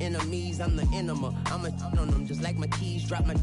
enemies, I'm the enema. I'm a on them just like my keys, drop my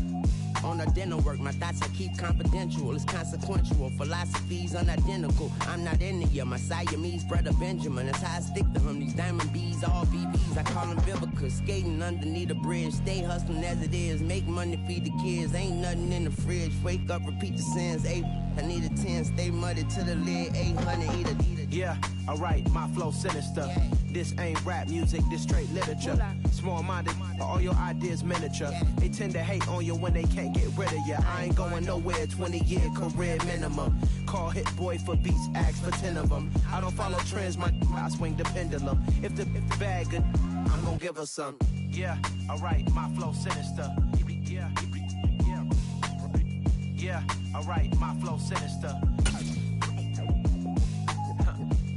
on the dinner work. My thoughts I keep confidential, it's consequential. Philosophies unidentical. I'm not in it yet. My Siamese brother Benjamin. That's how I stick to him. These diamond bees, all BBs. I call them Vivica. Skating underneath a bridge. Stay hustling as it is. Make money, feed the kids. Ain't nothing in the fridge. Wake up, repeat the sins. I need a 10. Stay muddy to the lid. 800, eat a. Yeah, alright, my flow sinister. Yeah. This ain't rap music, this straight literature. Small-minded, all your ideas miniature. They tend to hate on you when they can't get rid of you. I ain't going nowhere, 20-year career minimum. Call Hit Boy for beats, ask for 10 of them. I don't follow trends, I swing the pendulum. If the bag good, I'm gonna give her some. Yeah, alright, my flow sinister. Yeah, alright, my flow sinister.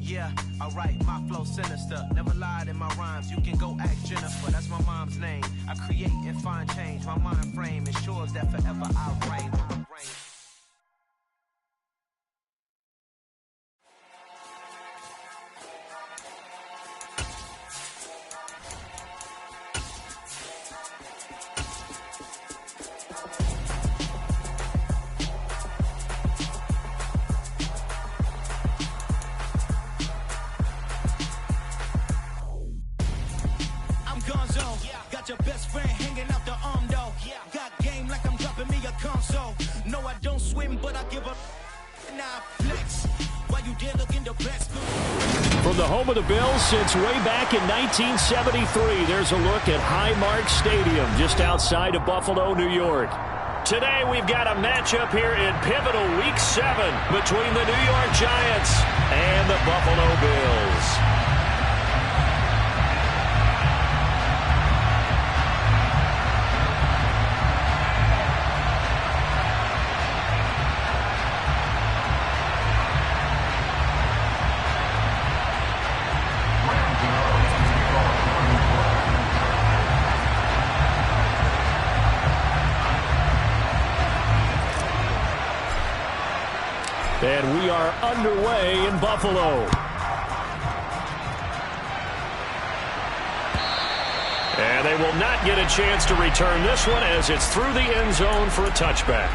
Yeah, alright, my flow sinister. Never lied in my rhymes, you can go ask Jennifer. That's my mom's name. I create and find change. My mind frame ensures that forever I'll reign. Your best friend hanging out the arm though. Got game like I'm dropping me a console. No, I don't swim, but I give up. Now flex. While you there looking the best. From the home of the Bills since way back in 1973, there's a look at Highmark Stadium just outside of Buffalo, New York. Today we've got a matchup here in pivotal Week 7 between the New York Giants and the Buffalo Bills. And we are underway in Buffalo. And they will not get a chance to return this one as it's through the end zone for a touchback.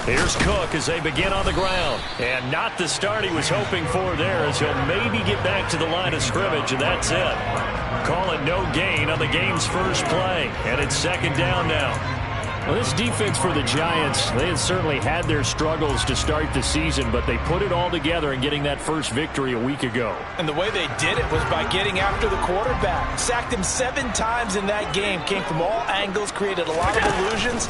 Here's Cook as they begin on the ground. And not the start he was hoping for there, as he'll maybe get back to the line of scrimmage, and that's it. Call it no gain on the game's first play. And it's second down now. Well, this defense for the Giants, they had certainly had their struggles to start the season, but they put it all together in getting that first victory a week ago. And the way they did it was by getting after the quarterback. Sacked him 7 times in that game. Came from all angles, created a lot of illusions,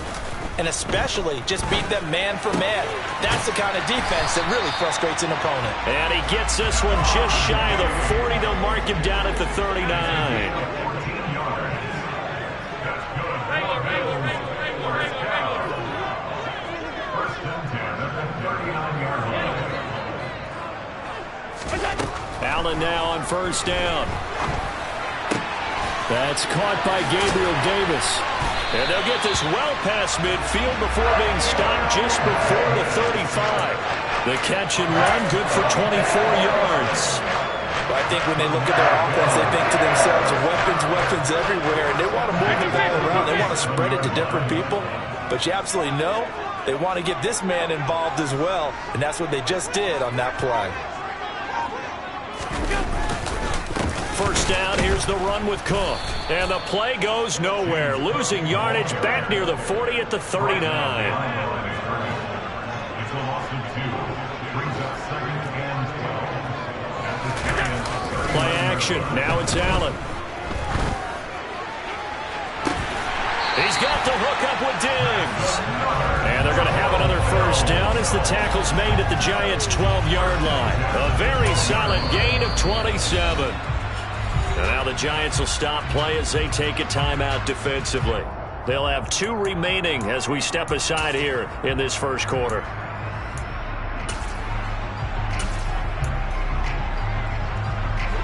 and especially just beat them man for man. That's the kind of defense that really frustrates an opponent. And he gets this one just shy of the 40. They'll mark him down at the 39. Allen now on first down. That's caught by Gabriel Davis. And they'll get this well past midfield before being stopped just before the 35. The catch and run, good for 24 yards. I think when they look at their offense, they think to themselves, weapons everywhere, and they want to move the ball around. They want to spread it to different people. But you absolutely know they want to get this man involved as well, and that's what they just did on that play. First down, here's the run with Cook. And the play goes nowhere. Losing yardage back near the 40 at the 39. Play action. Now it's Allen. He's got the hook up with Diggs. And they're going to have another first down as the tackle's made at the Giants' 12-yard line. A very solid gain of 27. And now the Giants will stop play as they take a timeout defensively. They'll have 2 remaining as we step aside here in this first quarter.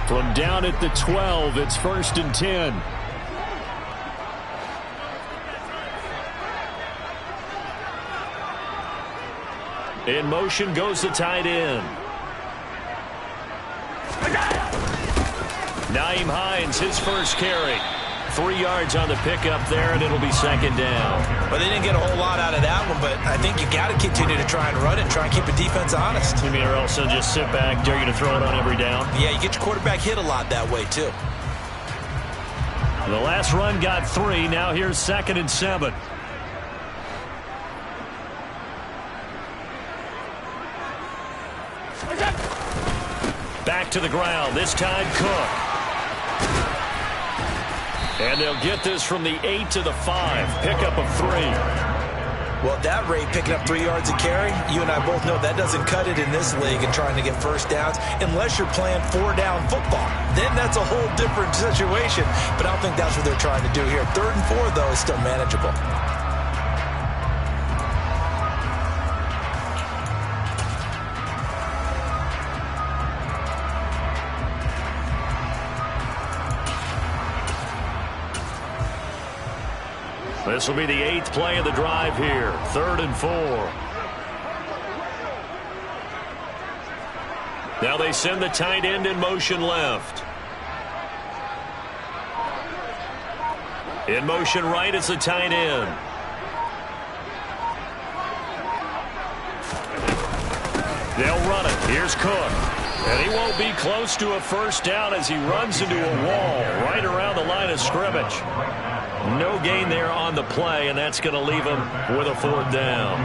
From down at the 12, it's 1st and 10. In motion goes the tight end. Nyheim Hines, his first carry. 3 yards on the pickup there, and it'll be 2nd down. Well, they didn't get a whole lot out of that one, but I think you got to continue to try and run it and try and keep the defense honest. You mean, or else they'll just sit back, dare you to throw it on every down? Yeah, you get your quarterback hit a lot that way, too. The last run got 3. Now here's 2nd and 7. Back to the ground. This time Cook. And they'll get this from the 8 to the 5. Pickup of 3. Well, at that rate, picking up 3 yards a carry, you and I both know that doesn't cut it in this league and trying to get first downs unless you're playing 4-down football. Then that's a whole different situation. But I don't think that's what they're trying to do here. 3rd and 4, though, is still manageable. This will be the 8th play of the drive here. 3rd and 4. Now they send the tight end in motion left. In motion right, it's the tight end. They'll run it. Here's Cook. And he won't be close to a first down as he runs into a wall right around the line of scrimmage. No gain there on the play, and that's going to leave him with a 4th down.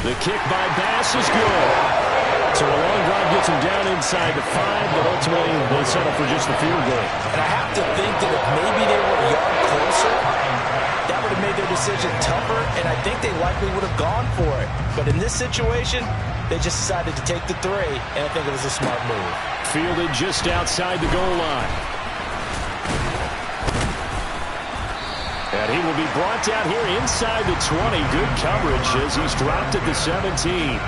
The kick by Bass is good. So a long drive gets him down inside the 5, but ultimately they settle for just the field goal. And I have to think that if maybe they were a yard closer, that would have made their decision tougher, and I think they likely would have gone for it. But in this situation, they just decided to take the 3, and I think it was a smart move. Fielded just outside the goal line. And he will be brought down here inside the 20. Good coverage as he's dropped at the 17.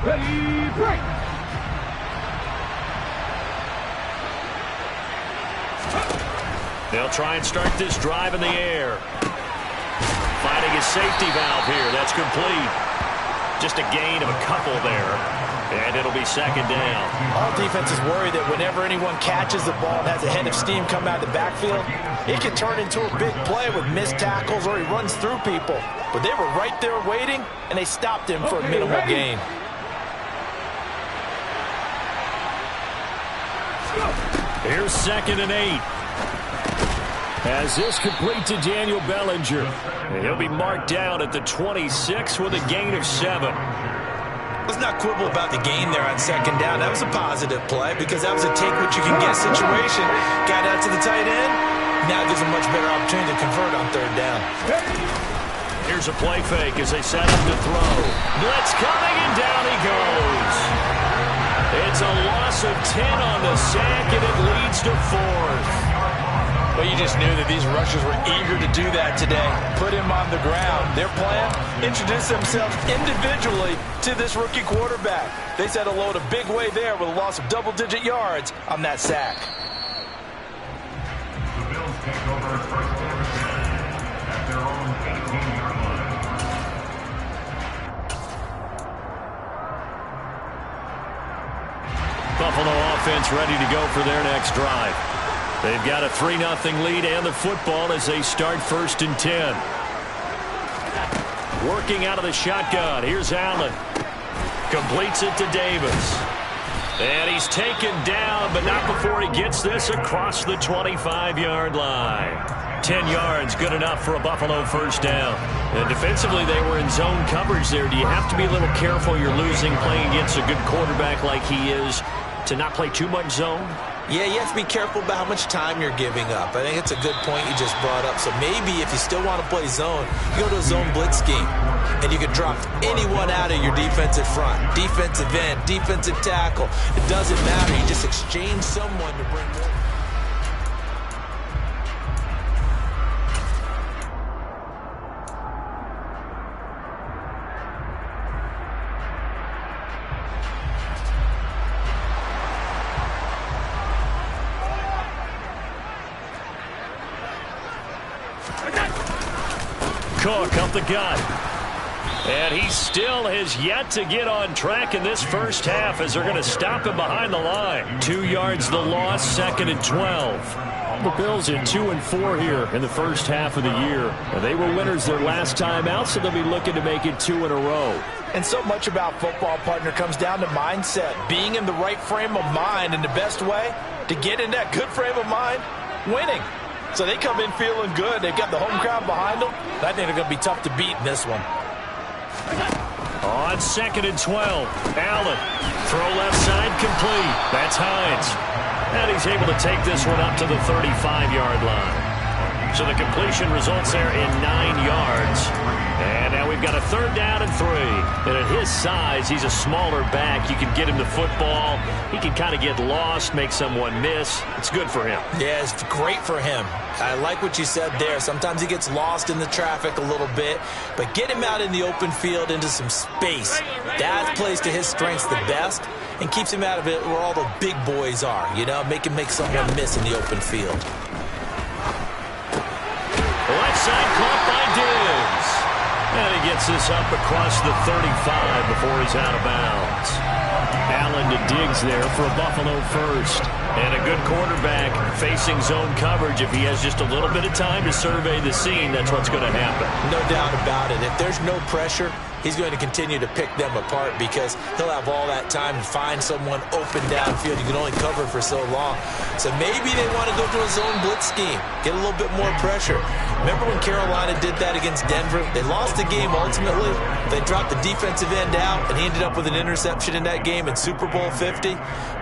Ready, break! They'll try and start this drive in the air. Finding his safety valve here. That's complete. Just a gain of a couple there. And it'll be 2nd down. All defenses worry that whenever anyone catches the ball and has a head of steam come out of the backfield, it can turn into a big play with missed tackles or he runs through people. But they were right there waiting, and they stopped him for a minimal gain. Here's 2nd and 8. As this complete to Daniel Bellinger. And he'll be marked down at the 26 with a gain of 7. Let's not quibble about the gain there on 2nd down. That was a positive play because that was a take-what-you-can-get situation. Got out to the tight end. Now gives a much better opportunity to convert on 3rd down. Here's a play fake as they set up to throw. Blitz coming, and down he goes. It's a loss of 10 on the sack, and it leads to 4th. Well, you just knew that these rushers were eager to do that today. Put him on the ground. Their plan, introduce themselves individually to this rookie quarterback. They set a load a big way there with a loss of double-digit yards on that sack. The Bills take over first quarter at their own 18-yard line. Buffalo offense ready to go for their next drive. They've got a 3-0 lead and the football as they start 1st and 10. Working out of the shotgun. Here's Allen. Completes it to Davis. And he's taken down, but not before he gets this across the 25-yard line. 10 yards, good enough for a Buffalo first down. And defensively, they were in zone coverage there. Do you have to be a little careful? You're losing playing against a good quarterback like he is. to not play too much zone? Yeah, you have to be careful about how much time you're giving up. I think it's a good point you just brought up. So maybe if you still want to play zone, you go to a zone blitz scheme. And you can drop anyone out of your defensive front. Defensive end, defensive tackle. It doesn't matter. You just exchange someone to bring more. Cook up the gut. And he still has yet to get on track in this first half as they're going to stop him behind the line. 2 yards the loss, 2nd and 12. The Bills in 2-4 here in the first half of the year. And they were winners their last time out, so they'll be looking to make it 2 in a row. And so much about football, partner, comes down to mindset. Being in the right frame of mind, and the best way to get in that good frame of mind, winning. So they come in feeling good. They've got the home crowd behind them. I think they're going to be tough to beat in this one. On 2nd and 12, Allen. Throw left side, complete. That's Hines. And he's able to take this one up to the 35-yard line. So the completion results there in 9 yards. And now we've got a 3rd down and 3. And at his size, he's a smaller back. You can get him the football. He can kind of get lost, make someone miss. It's good for him. Yeah, it's great for him. I like what you said there. Sometimes he gets lost in the traffic a little bit, but get him out in the open field into some space. That plays to his strengths the best and keeps him out of it where all the big boys are, you know, make someone miss in the open field. Left side caught by Diggs. And he gets this up across the 35 before he's out of bounds. Allen to Diggs there for a Buffalo first. And a good quarterback facing zone coverage. If he has just a little bit of time to survey the scene, that's what's going to happen. No doubt about it. If there's no pressure, he's going to continue to pick them apart because he'll have all that time to find someone open downfield. You can only cover for so long. So maybe they want to go to a zone blitz scheme, get a little bit more pressure. Remember when Carolina did that against Denver? They lost the game ultimately. They dropped the defensive end out, and he ended up with an interception in that game in Super Bowl 50.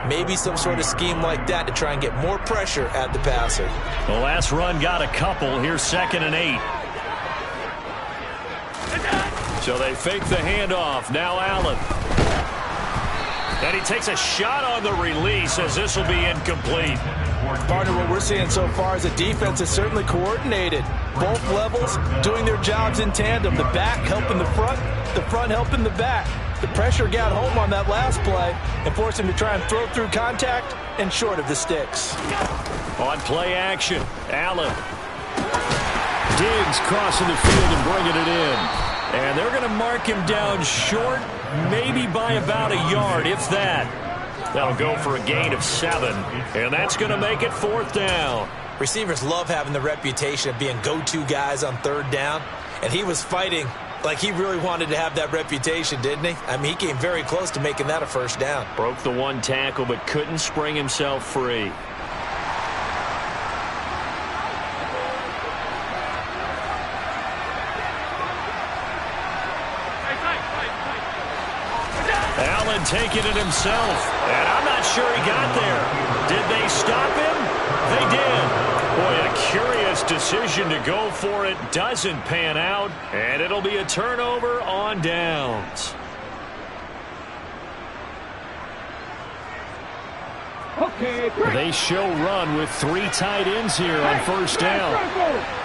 Maybe some sort of scheme like that to try and get more pressure at the passer. The last run got a couple. Here's 2nd and 8. So they fake the handoff. Now Allen. And he takes a shot on the release as this will be incomplete. Partner, what we're seeing so far is a defense is certainly coordinated. Both levels doing their jobs in tandem. The back helping the front helping the back. The pressure got home on that last play and forced him to try and throw through contact and short of the sticks. On play action, Allen. Diggs crossing the field and bringing it in. And they're going to mark him down short, maybe by about a yard, if that. That'll go for a gain of 7, and that's going to make it 4th down. Receivers love having the reputation of being go-to guys on 3rd down, and he was fighting like he really wanted to have that reputation, didn't he? I mean, he came very close to making that a 1st down. Broke the 1 tackle, but couldn't spring himself free. Allen taking it himself, and I'm not sure he got there. Did they stop him? They did. Boy, a curious decision to go for it. Doesn't pan out, and it'll be a turnover on downs. Okay, They show run with 3 tight ends here on 1st down.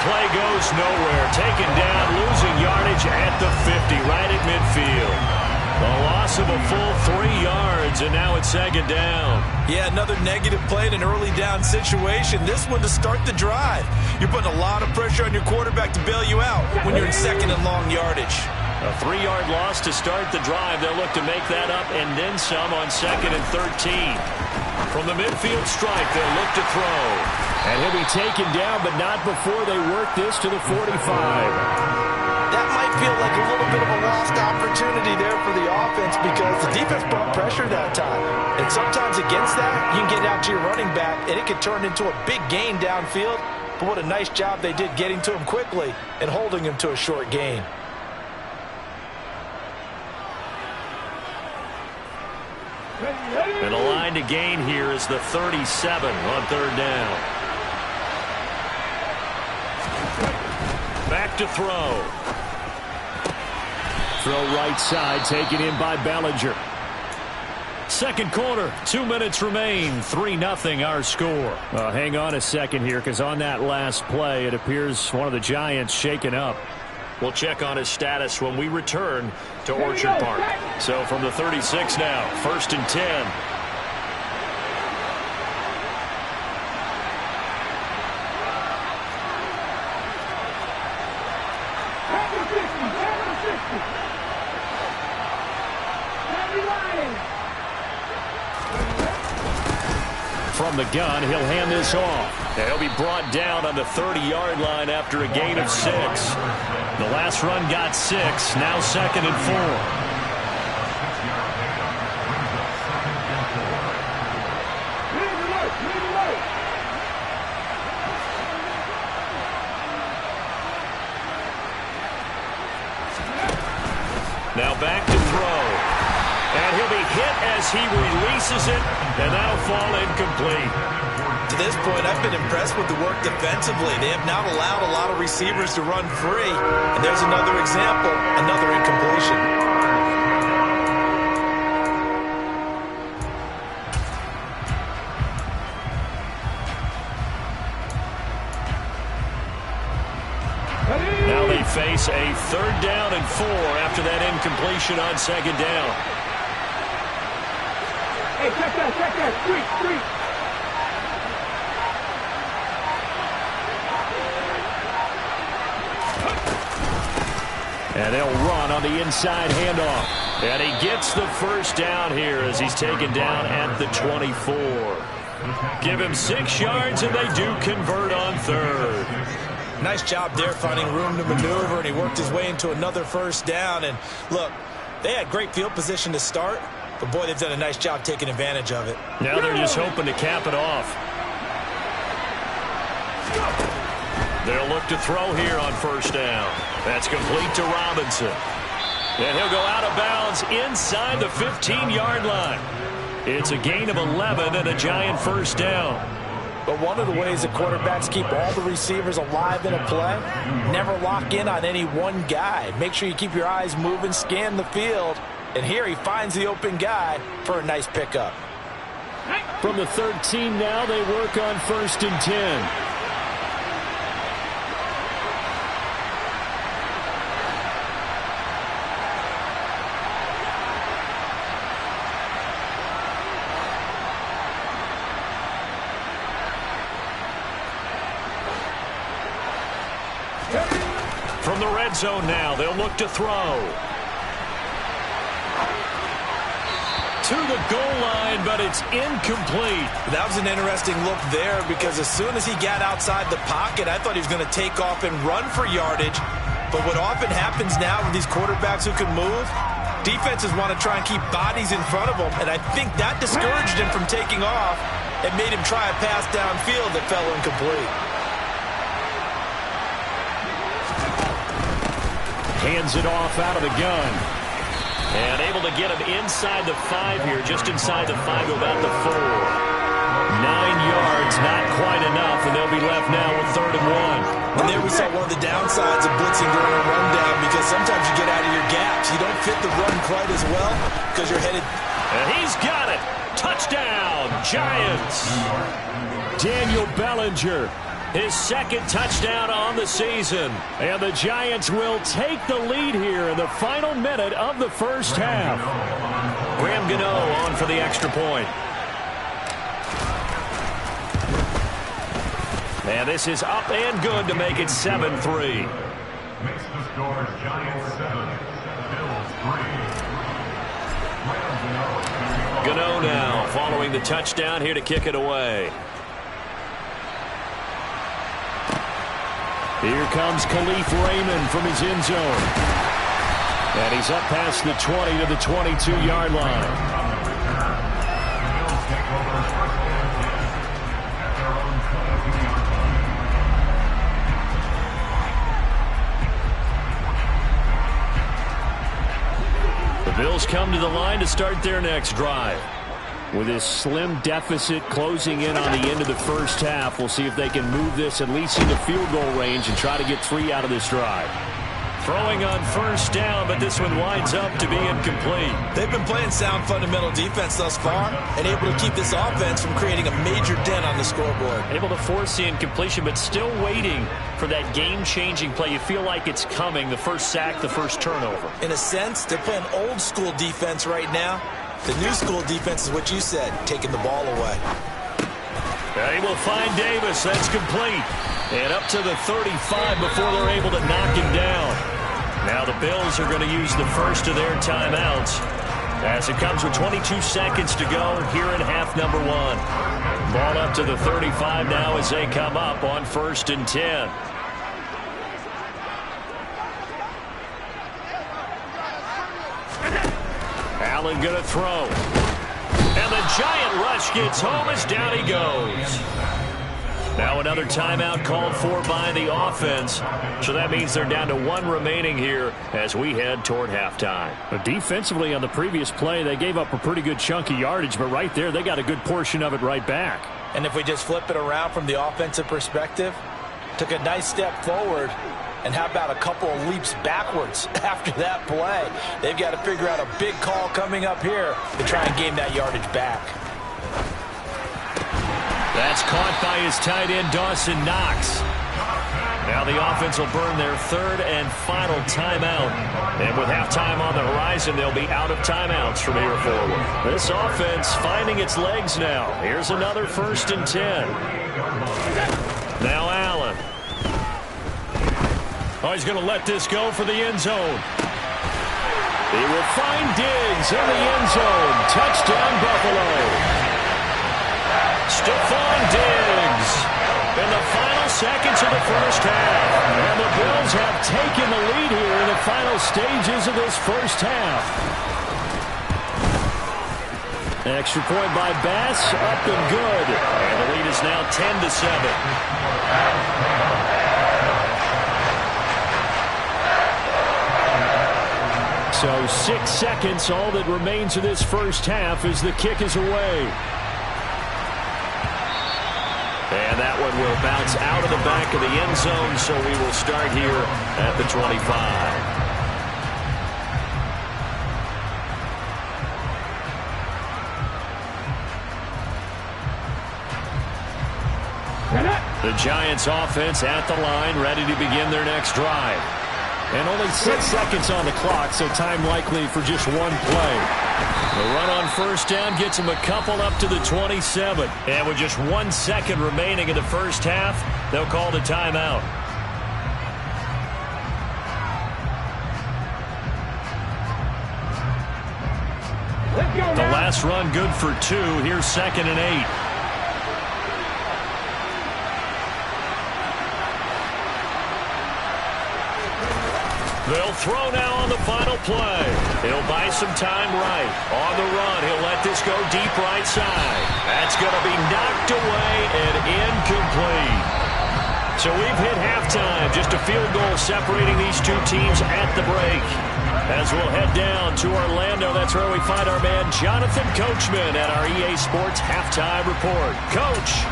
Play goes nowhere. Taken down, losing yardage at the 50, right at midfield. A loss of a full 3 yards, and now it's 2nd down. Yeah, another negative play in an early down situation. This one to start the drive. You're putting a lot of pressure on your quarterback to bail you out when you're in 2nd and long yardage. A 3-yard loss to start the drive. They'll look to make that up and then some on 2nd and 13. From the midfield stripe, they'll look to throw. And he'll be taken down, but not before they work this to the 45. That might feel like a little bit of a lost opportunity there for the offense because the defense brought pressure that time. And sometimes against that, you can get out to your running back, and it could turn into a big gain downfield. but what a nice job they did getting to him quickly and holding him to a short gain. And the line to gain here is the 37 on third down. Back to throw. Throw right side, taken in by Bellinger. Second quarter, 2 minutes remain, 3-0 our score. Hang on a second here, because on that last play, it appears one of the Giants shaken up. We'll check on his status when we return to Orchard Park. So from the 36 now, 1st and 10. From the gun, he'll hand this off. He'll be brought down on the 30-yard line after a gain of 6. The last run got 6, now 2nd and 4. Now back to throw. And he'll be hit as he releases it, and that'll fall incomplete. To this point, I've been impressed with the work defensively. They have not allowed a lot of receivers to run free. And there's another example, another incompletion. Now they face a 3rd down and 4 after that incompletion on 2nd down. Hey, check that, street. And they'll run on the inside handoff. And he gets the 1st down here as he's taken down at the 24. Give him 6 yards, and they do convert on 3rd. Nice job there finding room to maneuver, and he worked his way into another 1st down. And look, they had great field position to start, but boy, they've done a nice job taking advantage of it. Now they're just hoping to cap it off. They'll look to throw here on 1st down. That's complete to Robinson. And he'll go out of bounds inside the 15-yard line. It's a gain of 11 and a Giant 1st down. But one of the ways that quarterbacks keep all the receivers alive in a play, never lock in on any one guy. Make sure you keep your eyes moving, scan the field. And here he finds the open guy for a nice pickup. From the 13 now, they work on 1st and 10. From the red zone now, they'll look to throw. To the goal line, but it's incomplete. That was an interesting look there because as soon as he got outside the pocket, I thought he was going to take off and run for yardage. But what often happens now with these quarterbacks who can move, defenses want to try and keep bodies in front of them, and I think that discouraged him from taking off and made him try a pass downfield that fell incomplete. Hands it off out of the gun. And able to get him inside the 5 here, just inside the 5 to about the 4. 9 yards, not quite enough, and they'll be left now with 3rd and 1. And there we saw one of the downsides of blitzing during a rundown because sometimes you get out of your gaps. You don't fit the run quite as well because you're headed. And he's got it. Touchdown, Giants. Daniel Bellinger. His 2nd touchdown on the season. And the Giants will take the lead here in the final minute of the 1st half. Graham Gano on for the extra point. And this is up and good to make it 7-3. Makes the score Giants 7, Bills 3. Gano now following the touchdown here to kick it away. Here comes Khalif Raymond from his end zone. And he's up past the 20 to the 22-yard line. The Bills come to the line to start their next drive. With this slim deficit closing in on the end of the first half, we'll see if they can move this at least into field goal range and try to get 3 out of this drive. Throwing on first down, but this one winds up to be incomplete. They've been playing sound fundamental defense thus far and able to keep this offense from creating a major dent on the scoreboard. Able to force the incompletion, but still waiting for that game-changing play. You feel like it's coming, the first sack, the first turnover. In a sense, they're playing old-school defense right now. The new school defense is what you said, taking the ball away. They will find Davis. That's complete. And up to the 35 before they're able to knock him down. Now the Bills are going to use the first of their timeouts as it comes with 22 seconds to go here in half number 1. Ball up to the 35 now as they come up on 1st and 10. Allen going to throw. And the giant rush gets home as down he goes. Now another timeout called for by the offense. So that means they're down to 1 remaining here as we head toward halftime. But defensively on the previous play, they gave up a pretty good chunk of yardage, but right there they got a good portion of it right back. And if we just flip it around from the offensive perspective, took a nice step forward, and how about a couple of leaps backwards after that play? They've got to figure out a big call coming up here to try and gain that yardage back. That's caught by his tight end, Dawson Knox. Now the offense will burn their 3rd and final timeout. And with halftime on the horizon, they'll be out of timeouts from here forward. This offense finding its legs now. Here's another 1st and 10. Now Allen. Oh, he's going to let this go for the end zone. He will find Diggs in the end zone. Touchdown, Buffalo. Stephon Diggs in the final seconds of the first half. And the Bills have taken the lead here in the final stages of this first half. Extra point by Bass, up and good. And the lead is now 10-7. So 6 seconds, all that remains of this first half as the kick is away. And that one will bounce out of the back of the end zone, so we will start here at the 25. The Giants offense at the line, ready to begin their next drive. And only 6 seconds on the clock, so time likely for just one play. The run on first down gets them a couple up to the 27. And with just 1 second remaining in the first half, they'll call the timeout. The last run good for 2. Here's 2nd and 8. They'll throw now on the final play. He'll buy some time right. On the run, he'll let this go deep right side. That's going to be knocked away and incomplete. So we've hit halftime. Just a field goal separating these two teams at the break. As we'll head down to Orlando, that's where we find our man Jonathan Coachman at our EA Sports Halftime Report. Coach.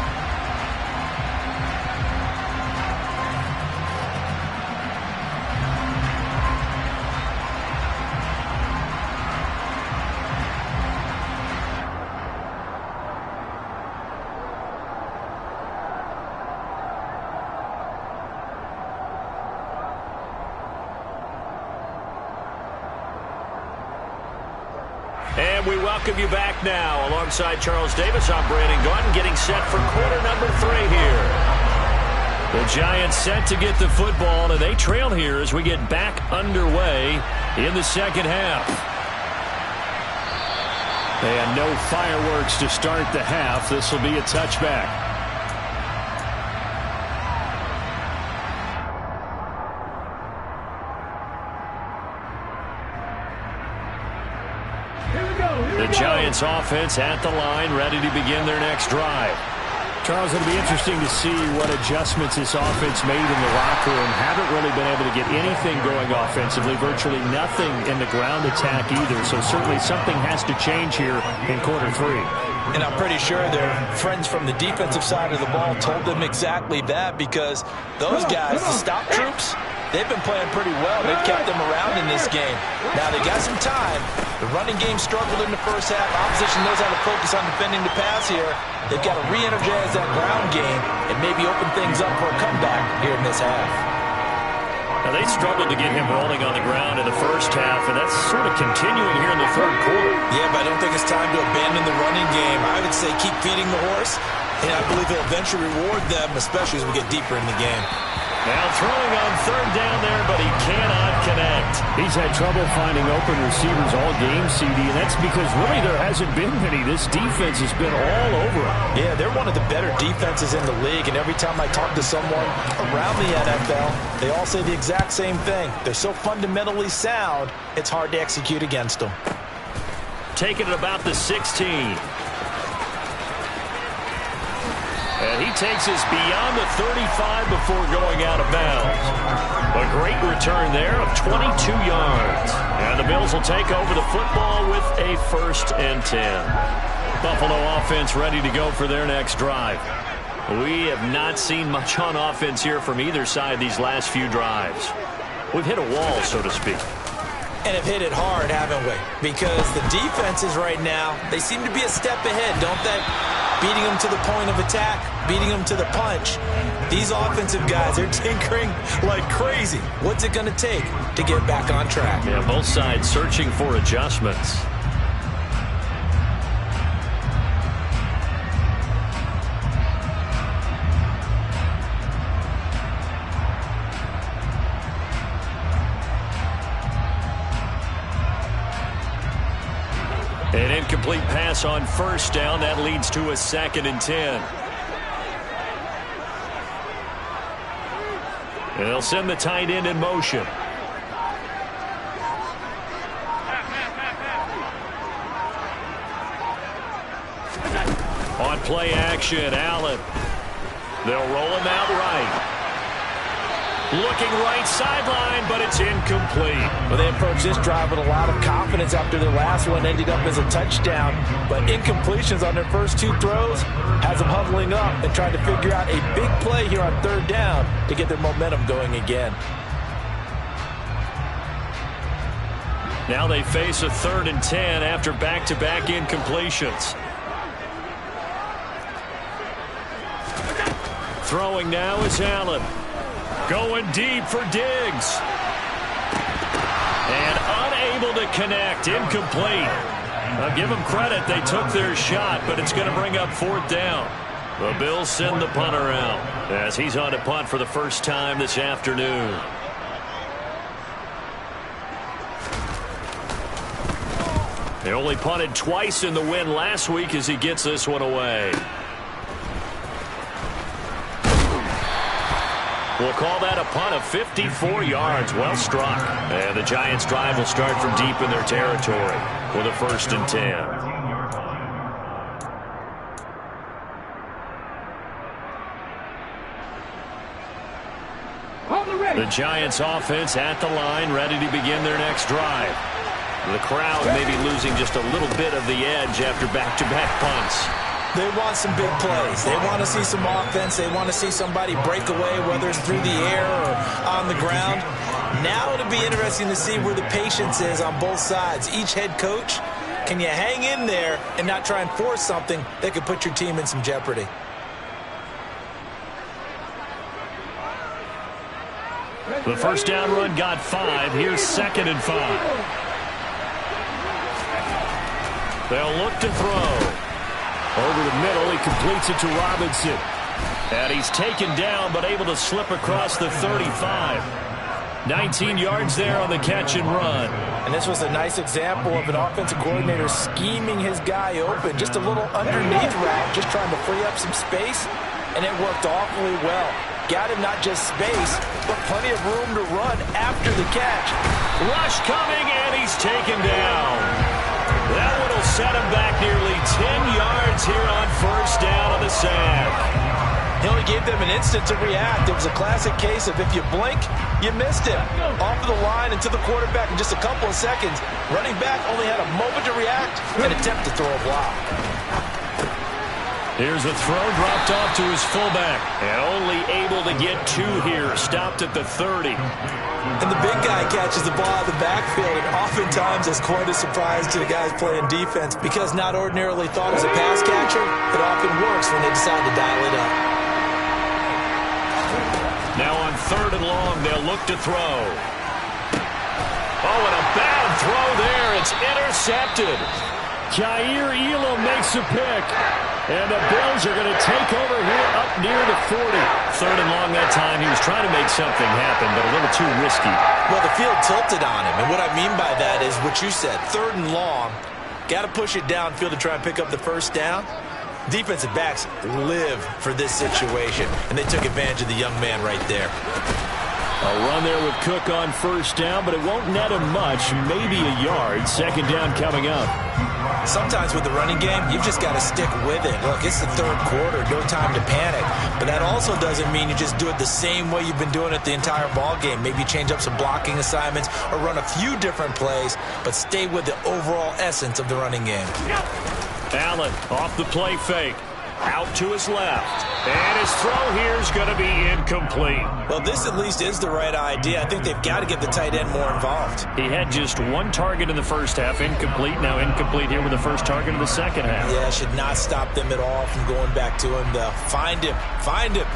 And we welcome you back now. Alongside Charles Davis, I'm Brandon Gaudin, getting set for quarter number 3 here. The Giants set to get the football, and they trail here as we get back underway in the second half. And no fireworks to start the half. This will be a touchback. The Giants offense at the line, ready to begin their next drive. Charles, it'll be interesting to see what adjustments this offense made in the locker room. Haven't really been able to get anything going offensively, virtually nothing in the ground attack either. So certainly something has to change here in quarter 3. And I'm pretty sure their friends from the defensive side of the ball told them exactly that, because those guys, the stop troops, they've been playing pretty well. They've kept them around in this game. Now, they got some time. The running game struggled in the first half. Opposition knows how to focus on defending the pass here. They've got to re-energize that ground game and maybe open things up for a comeback here in this half. Now, they struggled to get him rolling on the ground in the first half, and that's sort of continuing here in the third quarter. Yeah, but I don't think it's time to abandon the running game. I would say keep feeding the horse, and I believe he'll eventually reward them, especially as we get deeper in the game. Now throwing on third down there, but he cannot connect. He's had trouble finding open receivers all game, CD, and that's because really there hasn't been many. This defense has been all over him. Yeah, they're one of the better defenses in the league, and every time I talk to someone around the NFL, they all say the exact same thing. They're so fundamentally sound, it's hard to execute against them. Taking it about the 16. And he takes us beyond the 35 before going out of bounds. A great return there of 22 yards. And the Bills will take over the football with a 1st and 10. Buffalo offense ready to go for their next drive. We have not seen much on offense here from either side these last few drives. We've hit a wall, so to speak. And have hit it hard, haven't we? Because the defenses right now, they seem to be a step ahead, don't they? Beating them to the point of attack, beating them to the punch. These offensive guys are tinkering like crazy. What's it going to take to get back on track? Yeah, both sides searching for adjustments. An incomplete pass on first down. That leads to a 2nd and 10. And they'll send the tight end in motion. On play action, Allen. They'll roll him out right. Looking right sideline, but it's incomplete. Well, they approached this drive with a lot of confidence after their last one ended up as a touchdown. But incompletions on their first 2 throws has them huddling up and trying to figure out a big play here on 3rd down to get their momentum going again. Now they face a 3rd and 10 after back-to-back incompletions. Throwing now is Allen. Going deep for Diggs. And unable to connect. Incomplete. I'll give them credit. They took their shot, but it's going to bring up 4th down. The Bills send the punter out as he's on to punt for the first time this afternoon. They only punted twice in the win last week as he gets this one away. We'll call that a punt of 54 yards. Well struck. And the Giants' drive will start from deep in their territory with a 1st and 10. The Giants' offense at the line, ready to begin their next drive. The crowd may be losing just a little bit of the edge after back-to-back punts. They want some big plays. They want to see some offense. They want to see somebody break away, whether it's through the air or on the ground. Now it'll be interesting to see where the patience is on both sides. Each head coach, can you hang in there and not try and force something that could put your team in some jeopardy? The first down run got 5. Here's 2nd and 5. They'll look to throw. Over the middle, he completes it to Robinson. And he's taken down, but able to slip across the 35. 19 yards there on the catch and run. And this was a nice example of an offensive coordinator scheming his guy open. Just a little underneath route, just trying to free up some space. And it worked awfully well. Got him not just space, but plenty of room to run after the catch. Rush coming, and he's taken down. That one will set him back nearly 10 yards here on first down on the sack. them an instant to react. It was a classic case of if you blink, you missed it. Off of the line and to the quarterback in just a couple of seconds. Running back only had a moment to react and attempt to throw a block. Here's a throw dropped off to his fullback. And only able to get 2 here. Stopped at the 30. And the big guy catches the ball out of the backfield, and oftentimes it's quite a surprise to the guys playing defense because not ordinarily thought as a pass catcher, it often works when they decide to dial it up. Now on 3rd and long, they'll look to throw. Oh, and a bad throw there. It's intercepted. Jair Elam makes a pick. And the Bills are going to take over here up near the 40. 3rd and long that time. He was trying to make something happen, but a little too risky. Well, the field tilted on him. And what I mean by that is what you said. 3rd and long. Got to push it downfield to try and pick up the first down. Defensive backs live for this situation. And they took advantage of the young man right there. A run there with Cook on 1st down, but it won't net him much. Maybe a yard. 2nd down coming up. Sometimes with the running game, you've just got to stick with it. Look, it's the 3rd quarter, no time to panic. But that also doesn't mean you just do it the same way you've been doing it the entire ball game. Maybe change up some blocking assignments or run a few different plays, but stay with the overall essence of the running game. Allen off the play fake. Out to his left. And his throw here is going to be incomplete. Well, this at least is the right idea. I think they've got to get the tight end more involved. He had just 1 target in the first half. Incomplete. Now incomplete here with the first target in the second half. Yeah, should not stop them at all from going back to him. Find him. Find him.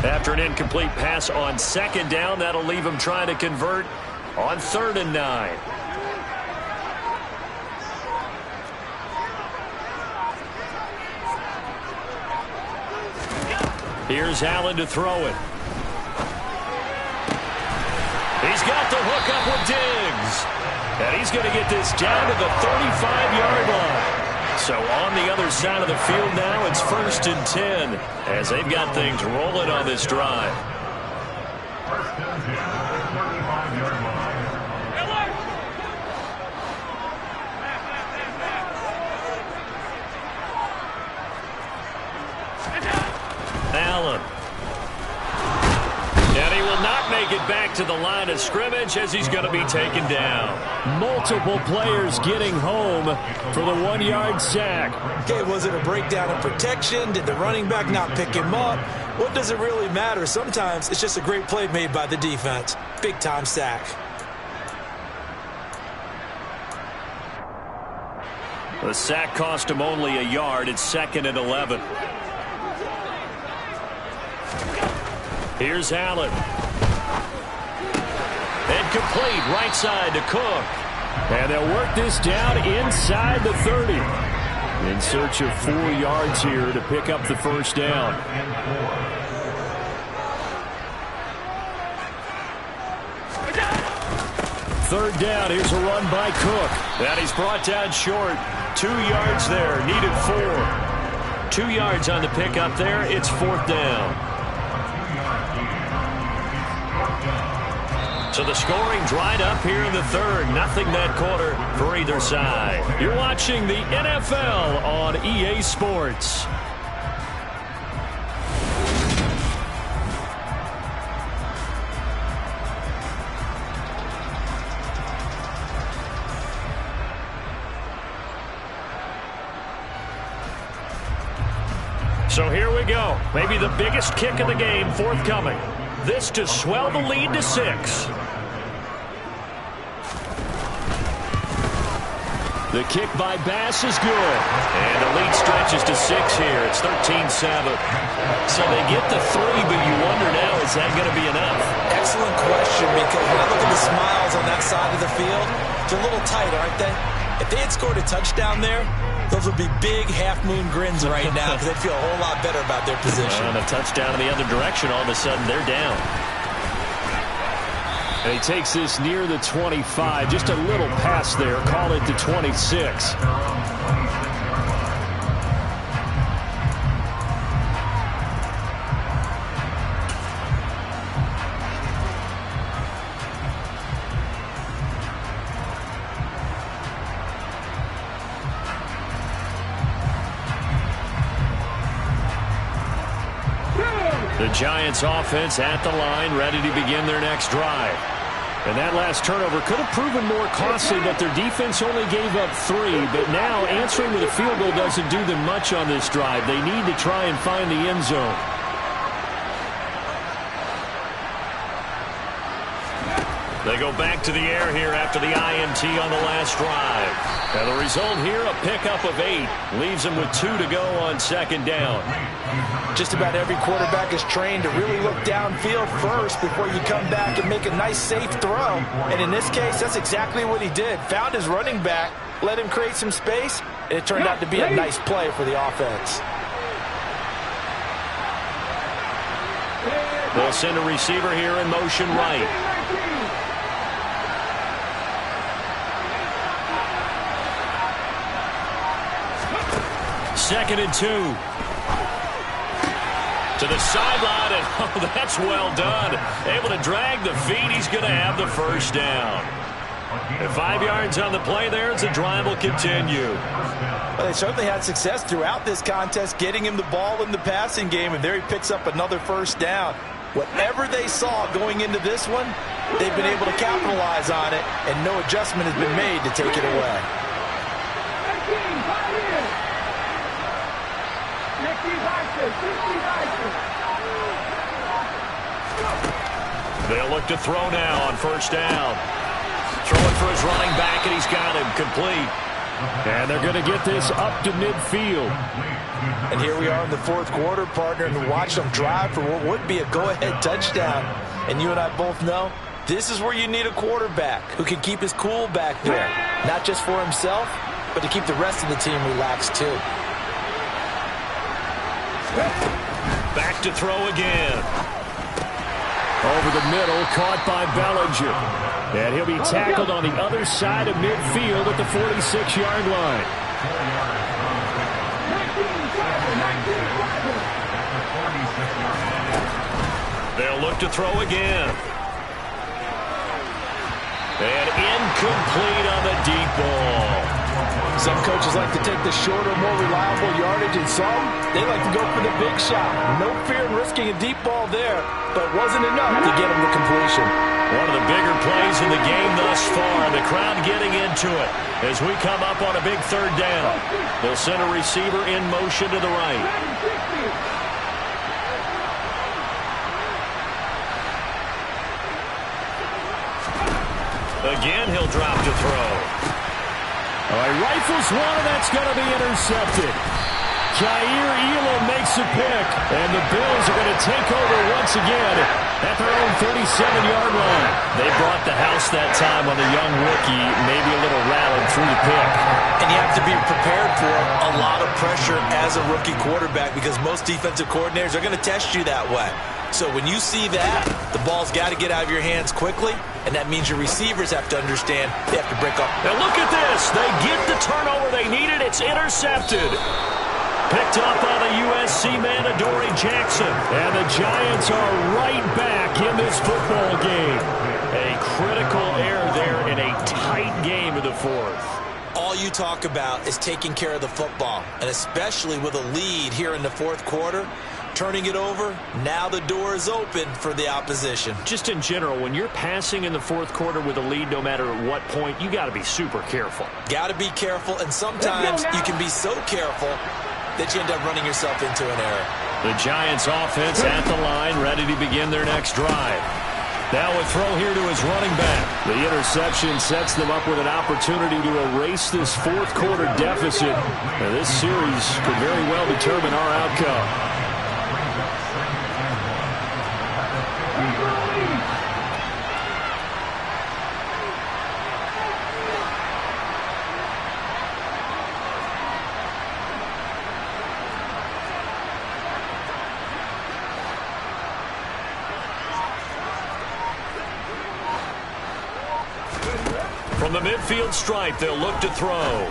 After an incomplete pass on 2nd down, that'll leave him trying to convert on 3rd and 9. Here's Allen to throw it. He's got the hook up with Diggs. And he's going to get this down to the 35-yard line. So on the other side of the field now, it's 1st and 10 as they've got things rolling on this drive. 1st and 10, 45-yard line. Allen. And he will not make it back to the line of scrimmage as he's going to be taken down. Multiple players getting home for the 1-yard sack. Okay, was it a breakdown in protection? Did the running back not pick him up? What does it really matter? Sometimes it's just a great play made by the defense. Big-time sack. The sack cost him only a yard. It's 2nd and 11. Here's Allen. And complete right side to Cook. And they'll work this down inside the 30. In search of 4 yards here to pick up the first down. 3rd down. Here's a run by Cook. And he's brought down short. 2 yards there. Needed 4. 2 yards on the pickup there. It's 4th down. So the scoring dried up here in the 3rd. Nothing that quarter for either side. You're watching the NFL on EA Sports. So here we go. Maybe the biggest kick of the game forthcoming. This to swell the lead to 6. The kick by Bass is good. And the lead stretches to 6 here. It's 13-7. So they get the 3, but you wonder now, is that going to be enough? Excellent question, because when I look at the smiles on that side of the field, they're a little tight, aren't they? If they had scored a touchdown there, those would be big half-moon grins right now because they'd feel a whole lot better about their position. And a touchdown in the other direction, all of a sudden they're down. And he takes this near the 25. Just a little pass there. Call it the 26. The Giants offense at the line, ready to begin their next drive. And that last turnover could have proven more costly, but their defense only gave up 3. But now answering with a field goal doesn't do them much on this drive. They need to try and find the end zone. They go back to the air here after the INT on the last drive. And the result here, a pickup of 8. Leaves them with 2 to go on second down. Just about every quarterback is trained to really look downfield first before you come back and make a nice, safe throw. And in this case, that's exactly what he did. Found his running back, let him create some space, and it turned out to be a nice play for the offense. They'll send a receiver here in motion right. Second and 2. To the sideline, and oh, that's well done. Able to drag the feet. He's going to have the first down. And 5 yards on the play there as the drive will continue. Well, they certainly had success throughout this contest, getting him the ball in the passing game, and there he picks up another first down. Whatever they saw going into this one, they've been able to capitalize on it, and no adjustment has been made to take it away. They'll look to throw now on first down. Throwing for his running back, and he's got him complete. And they're going to get this up to midfield. And here we are in the fourth quarter, partner, and watch them drive for what would be a go-ahead touchdown. And you and I both know this is where you need a quarterback who can keep his cool back there. Not just for himself, but to keep the rest of the team relaxed too. Back to throw again. Over the middle, caught by Bellinger. And he'll be tackled on the other side of midfield at the 46-yard line. They'll look to throw again. And incomplete on the deep ball. Some coaches like to take the shorter, more reliable yardage, and some, they like to go for the big shot. No fear in risking a deep ball there, but it wasn't enough to get him the completion. One of the bigger plays in the game thus far. The crowd getting into it as we come up on a big third down. They'll send a receiver in motion to the right. Again, he'll drop to throw. He rifles one, and that's going to be intercepted. Jair Elam makes a pick, and the Bills are going to take over once again at their own 37-yard line. They brought the house that time on the young rookie, maybe a little rattled through the pick. And you have to be prepared for a lot of pressure as a rookie quarterback because most defensive coordinators are going to test you that way. So when you see that, the ball's got to get out of your hands quickly, and that means your receivers have to understand they have to break up. Now look at this. They get the turnover they needed. It's intercepted. Picked up by the USC man, Adoree Jackson. And the Giants are right back in this football game. A critical error there in a tight game of the fourth. All you talk about is taking care of the football, and especially with a lead here in the fourth quarter. Turning it over, now the door is open for the opposition. Just in general, when you're passing in the fourth quarter with a lead, no matter at what point, you got to be super careful. Got to be careful, and sometimes you can be so careful that you end up running yourself into an error. The Giants offense at the line, ready to begin their next drive. Now a throw here to his running back. The interception sets them up with an opportunity to erase this fourth quarter deficit. Now, this series could very well determine our outcome. From the midfield stripe, they'll look to throw.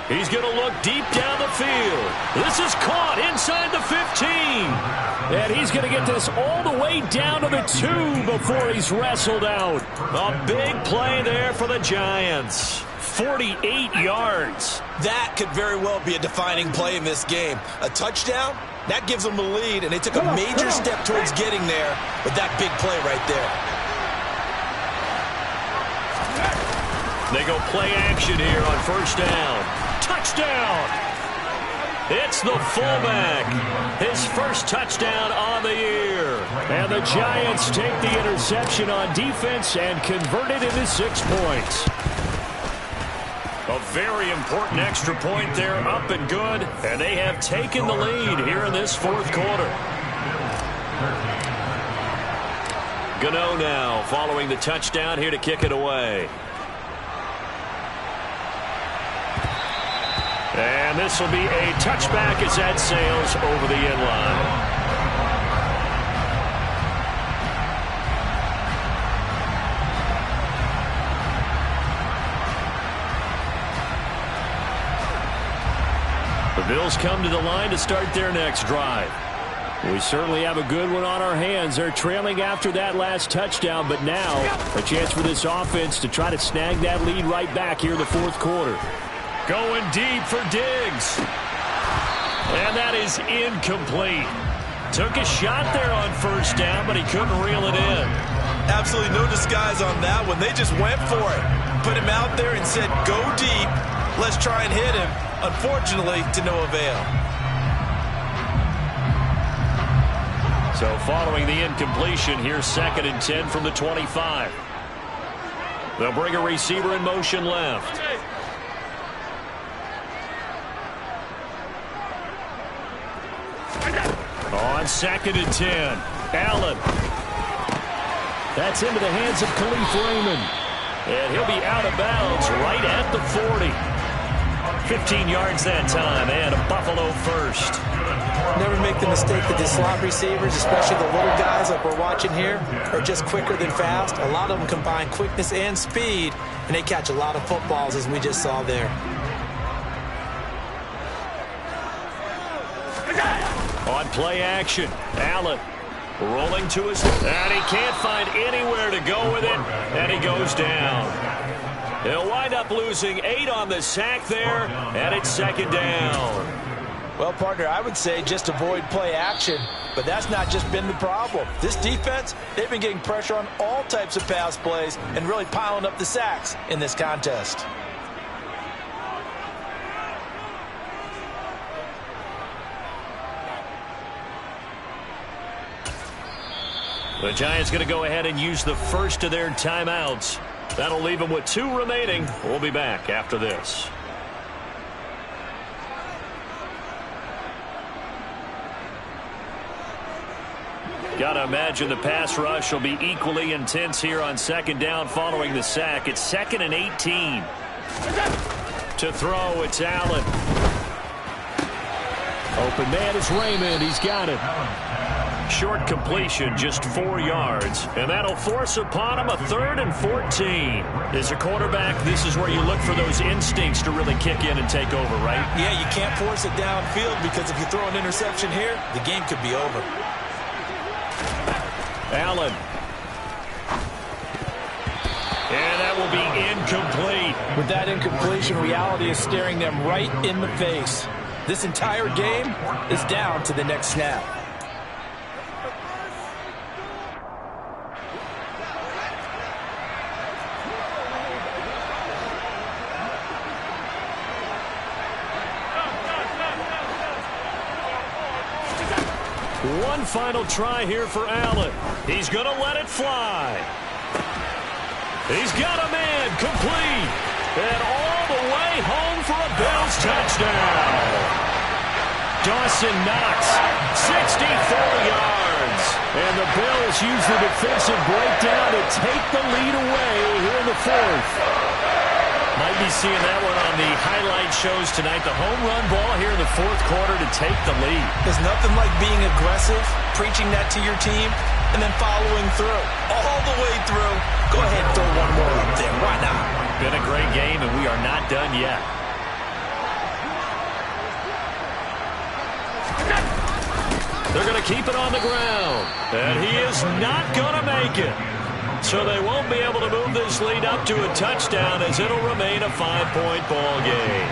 He's going to look deep down the field. This is caught inside the 15. And he's going to get this all the way down to the 2 before he's wrestled out. A big play there for the Giants. 48 yards. That could very well be a defining play in this game. A touchdown That gives them a lead, and they took a major step towards getting there with that big play right there. They go play action here on first down. Touchdown! It's the fullback. His first touchdown on the year. And the Giants take the interception on defense and convert it into 6 points. A very important extra point there, up and good. And they have taken the lead here in this fourth quarter. Gano now following the touchdown here to kick it away. And this will be a touchback as that sails over the end line. The Bills come to the line to start their next drive. We certainly have a good one on our hands. They're trailing after that last touchdown, but now a chance for this offense to try to snag that lead right back here in the fourth quarter. Going deep for Diggs. And that is incomplete. Took a shot there on first down, but he couldn't reel it in. Absolutely no disguise on that one. They just went for it. Put him out there and said, go deep. Let's try and hit him. Unfortunately, to no avail. So following the incompletion, here's 2nd and 10 from the 25. They'll bring a receiver in motion left. On 2nd and 10, Allen. That's into the hands of Khalif Raymond. And he'll be out of bounds right at the 40. 15 yards that time, and a Buffalo first. Never make the mistake that the slot receivers, especially the little guys like we're watching here, are just quicker than fast. A lot of them combine quickness and speed, and they catch a lot of footballs, as we just saw there. On play action, Allen rolling to his left, and he can't find anywhere to go with it, and he goes down. He'll wind up losing 8 on the sack there, and it's 2nd down. Well, partner, I would say just avoid play action, but that's not just been the problem. This defense, they've been getting pressure on all types of pass plays and really piling up the sacks in this contest. The Giants going to go ahead and use the first of their timeouts. That'll leave them with 2 remaining. We'll be back after this. Gotta imagine the pass rush will be equally intense here on 2nd down following the sack. It's 2nd and 18. To throw, it's Allen. Open man is Raymond. He's got it. Short completion, just 4 yards. And that'll force upon him a 3rd and 14. As a quarterback, this is where you look for those instincts to really kick in and take over, right? Yeah, you can't force it downfield because if you throw an interception here, the game could be over. Allen. And that will be incomplete. With that incompletion, reality is staring them right in the face. This entire game is down to the next snap. One final try here for Allen. He's going to let it fly. He's got a man complete. And all the way home for a Bills touchdown. Dawson Knox, 64 yards. And the Bills use the defensive breakdown to take the lead away here in the fourth. Might be seeing that one on the highlight shows tonight. The home run ball here in the fourth quarter to take the lead. There's nothing like being aggressive, preaching that to your team, and then following through. All the way through. Go ahead and throw one more up there. Why not? Been a great game, and we are not done yet. They're going to keep it on the ground. And he is not going to make it. So they won't be able to move this lead up to a touchdown as it'll remain a 5-point ball game.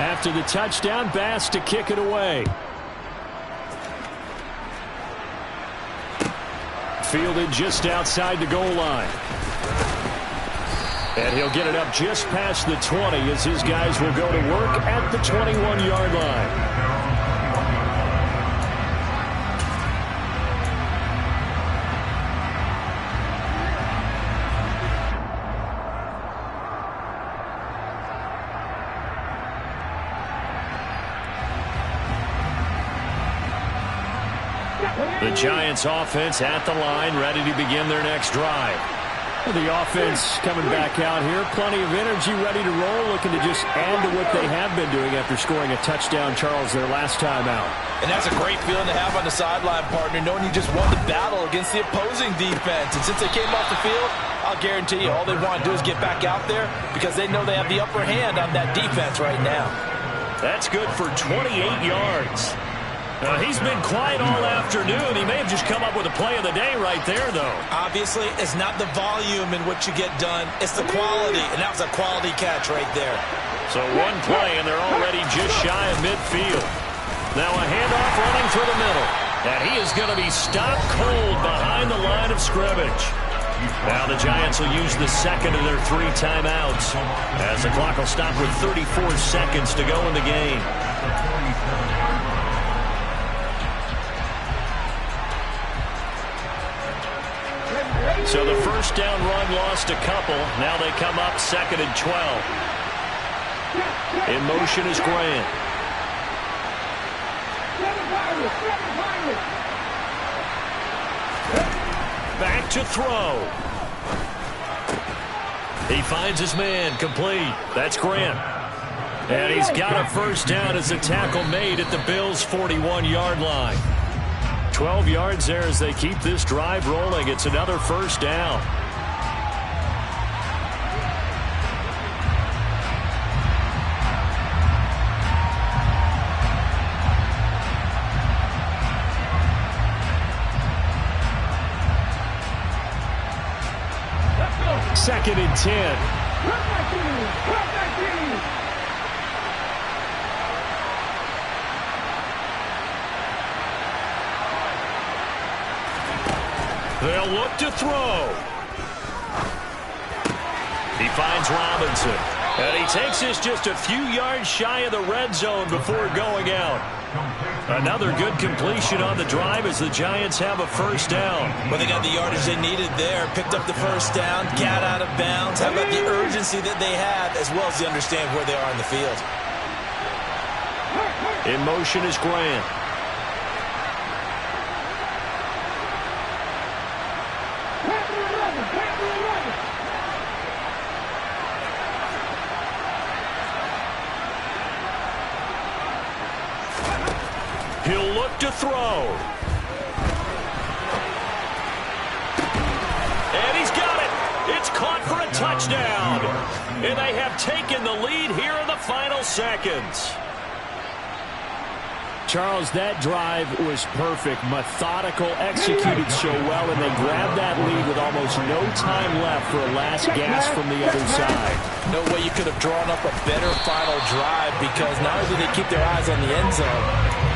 After the touchdown, Bass to kick it away. Fielded just outside the goal line. And he'll get it up just past the 20 as his guys will go to work at the 21-yard line. The Giants offense at the line, ready to begin their next drive. The offense coming back out here, plenty of energy, ready to roll, looking to just add to what they have been doing after scoring a touchdown, Charles, their last time out. And that's a great feeling to have on the sideline, partner, knowing you just won the battle against the opposing defense. And since they came off the field, I'll guarantee you all they want to do is get back out there because they know they have the upper hand on that defense right now. That's good for 28 yards. He's been quiet all afternoon. He may have just come up with a play of the day right there, though. Obviously, it's not the volume in which you get done. It's the quality, and that was a quality catch right there. So one play, and they're already just shy of midfield. Now a handoff running through the middle. And he is going to be stopped cold behind the line of scrimmage. Now the Giants will use the second of their 3 timeouts as the clock will stop with 34 seconds to go in the game. So the first down run lost a couple. Now they come up 2nd and 12. In motion is Grant. Back to throw. He finds his man, complete. That's Grant. And he's got a first down as a tackle made at the Bills' 41-yard line. 12 yards there as they keep this drive rolling. It's another first down. Second and 10. They'll look to throw. He finds Robinson. And he takes this just a few yards shy of the red zone before going out. Another good completion on the drive as the Giants have a first down. Well, they got the yardage they needed there. Picked up the first down, got out of bounds. How about the urgency that they have as well as they understand where they are in the field? In motion is Grant. He'll look to throw. And he's got it. It's caught for a touchdown. And they have taken the lead here in the final seconds. Charles, that drive was perfect. Methodical, executed so well, and they grabbed that lead with almost no time left for a last gasp from the other side. No way you could have drawn up a better final drive because not only did they keep their eyes on the end zone,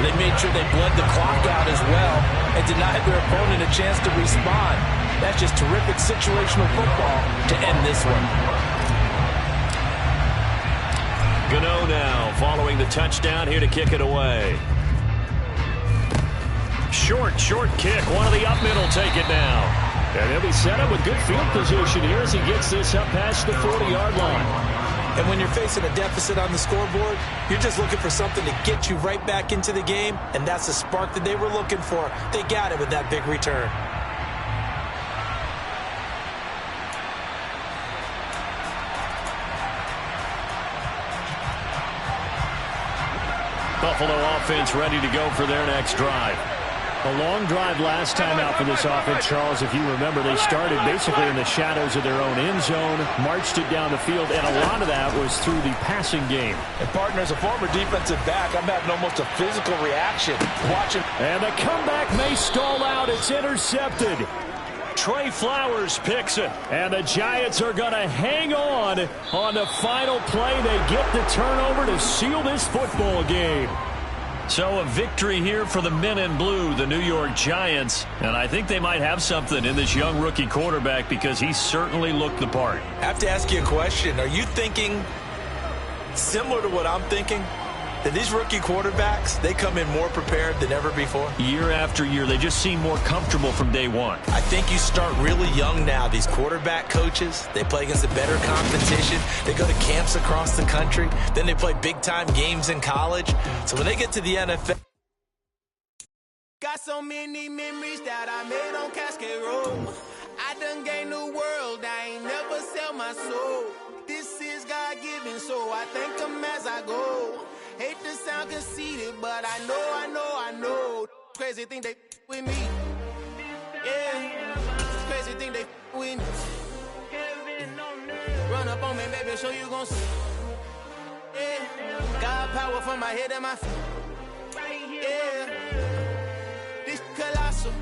they made sure they bled the clock out as well and denied their opponent a chance to respond. That's just terrific situational football to end this one. Gano now following the touchdown here to kick it away. Short kick. One of the up middle take it now. And he'll be set up with good field position here as he gets this up past the 40-yard line. And when you're facing a deficit on the scoreboard, you're just looking for something to get you right back into the game, and that's the spark that they were looking for. They got it with that big return. Buffalo offense ready to go for their next drive. A long drive last time out for this offense, Charles. If you remember, they started basically in the shadows of their own end zone, marched it down the field, and a lot of that was through the passing game. And, partner, as a former defensive back, I'm having almost a physical reaction watching. And the comeback may stall out. It's intercepted. Trey Flowers picks it, and the Giants are going to hang on the final play. They get the turnover to seal this football game. So a victory here for the men in blue, the New York Giants. And I think they might have something in this young rookie quarterback because he certainly looked the part. I have to ask you a question. Are you thinking similar to what I'm thinking? That these rookie quarterbacks, they come in more prepared than ever before? Year after year, they just seem more comfortable from day one. I think you start really young now. These quarterback coaches, they play against a better competition. They go to camps across the country. Then they play big-time games in college. So when they get to the NFL... Got so many memories that I made on Cascade Road. I done gained the world. I ain't never sell my soul. This is God-given, so I thank him as I go. Hate to sound conceited, but I know. Crazy thing they with me. Yeah, crazy thing they with me. Run up on me, baby, show you gon' see. Yeah, God power from my head and my feet. Yeah, this colossal.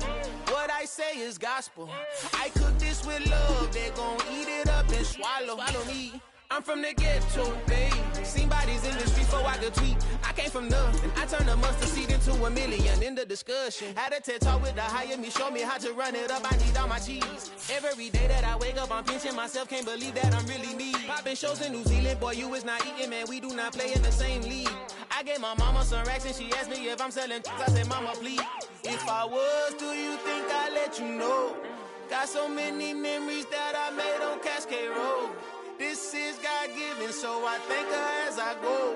What I say is gospel. I cook this with love. They gon' eat it up and swallow. Follow me. I'm from the ghetto, babe. Seen bodies in the streets before I could tweet. I came from nothing. I turned a mustard seed into a million in the discussion. Had a TED talk with the higher me, show me how to run it up. I need all my cheese. Every day that I wake up, I'm pinching myself. Can't believe that I'm really me. Popping shows in New Zealand, boy, you is not eating, man. We do not play in the same league. I gave my mama some racks and she asked me if I'm selling. I said, mama, please. If I was, do you think I'd let you know? Got so many memories that I made on Cascade Road. This is God-given, so I thank her as I go.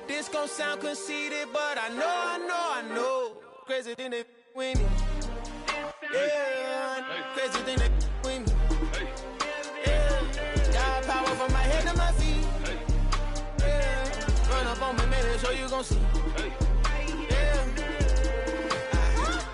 This gon' sound conceited, but I know. Crazy thing they with me. Yeah, crazy thing they with me. Yeah, got power from my head to my feet. Yeah, run up on me, maybe show you gon' see. Yeah.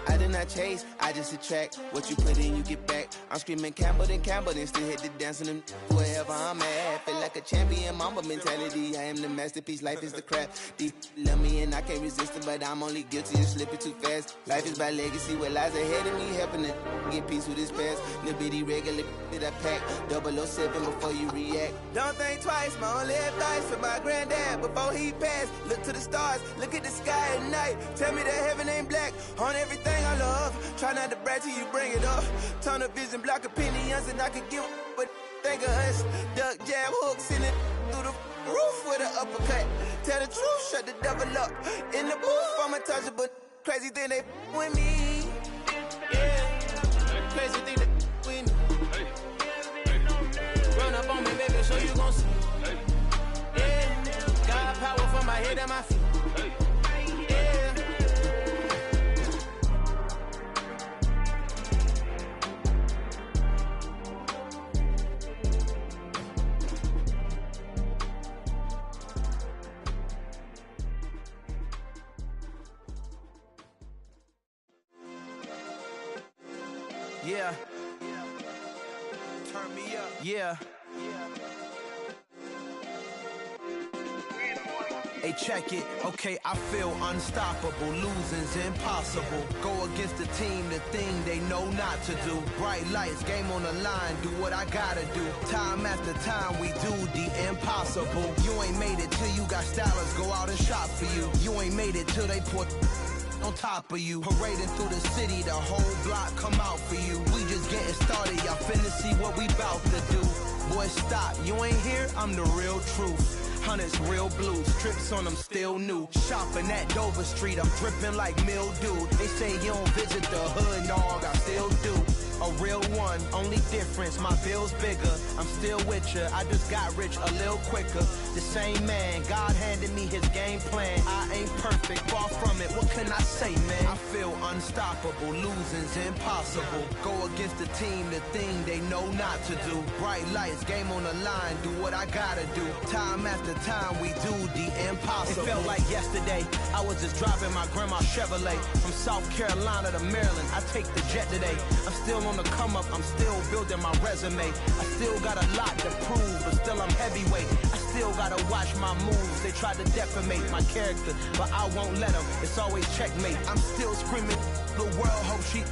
I did not chase, I just attract. What you put in, you get back. I'm screaming Campbell, then still hit the dancing and wherever I'm at. Feel like a champion, mamba mentality. I am the masterpiece, life is the crap. Deep love me and I can't resist it, but I'm only guilty of slipping too fast. Life is by legacy, what lies ahead of me, helping to get peace with this past. Little bitty regular that I pack, 007 before you react. Don't think twice, my only advice for my granddad before he passed. Look to the stars, look at the sky at night. Tell me that heaven ain't black on everything I love. Try not to brag till you bring it up. Tunnel vision, block opinions, and I could give but think of us. Duck jab hooks in it through the roof with an uppercut. Tell the truth, shut the devil up. In the booth, I'm untouchable. Crazy thing they with me. Yeah, crazy thing they with me. Run up on me, baby, so you gon' see. Yeah, got power from my head and my feet. Yeah. Turn me up. Yeah. Hey, check it. Okay, I feel unstoppable. Losing's impossible. Go against the team, the thing they know not to do. Bright lights, game on the line, do what I gotta do. Time after time, we do the impossible. You ain't made it till you got stylers go out and shop for you. You ain't made it till they put on top of you. Parading through the city, the whole block come out for you. We just getting started, y'all finna see what we bout to do. Boy, stop, you ain't here, I'm the real truth. Hunters, real blues, trips on them still new. Shopping at Dover Street, I'm dripping like mildew. They say you don't visit the hood, dog, I still do. A real one, only difference, my bill's bigger. I'm still with ya, I just got rich a little quicker. The same man, God handed me his game plan. I ain't perfect, far from it, what can I say, man? I feel unstoppable, losing's impossible. Go against the team, the thing they know not to do. Bright lights, game on the line, do what I gotta do. Time after time, we do the impossible. It felt like yesterday, I was just driving my grandma's Chevrolet. From South Carolina to Maryland, I take the jet today. I'm still on the come up, I'm still building my resume. I still got a lot to prove, but still I'm heavyweight. I still gotta watch my moves. They try to defamate my character, but I won't let them. It's always checkmate. I'm still screaming, the world hope she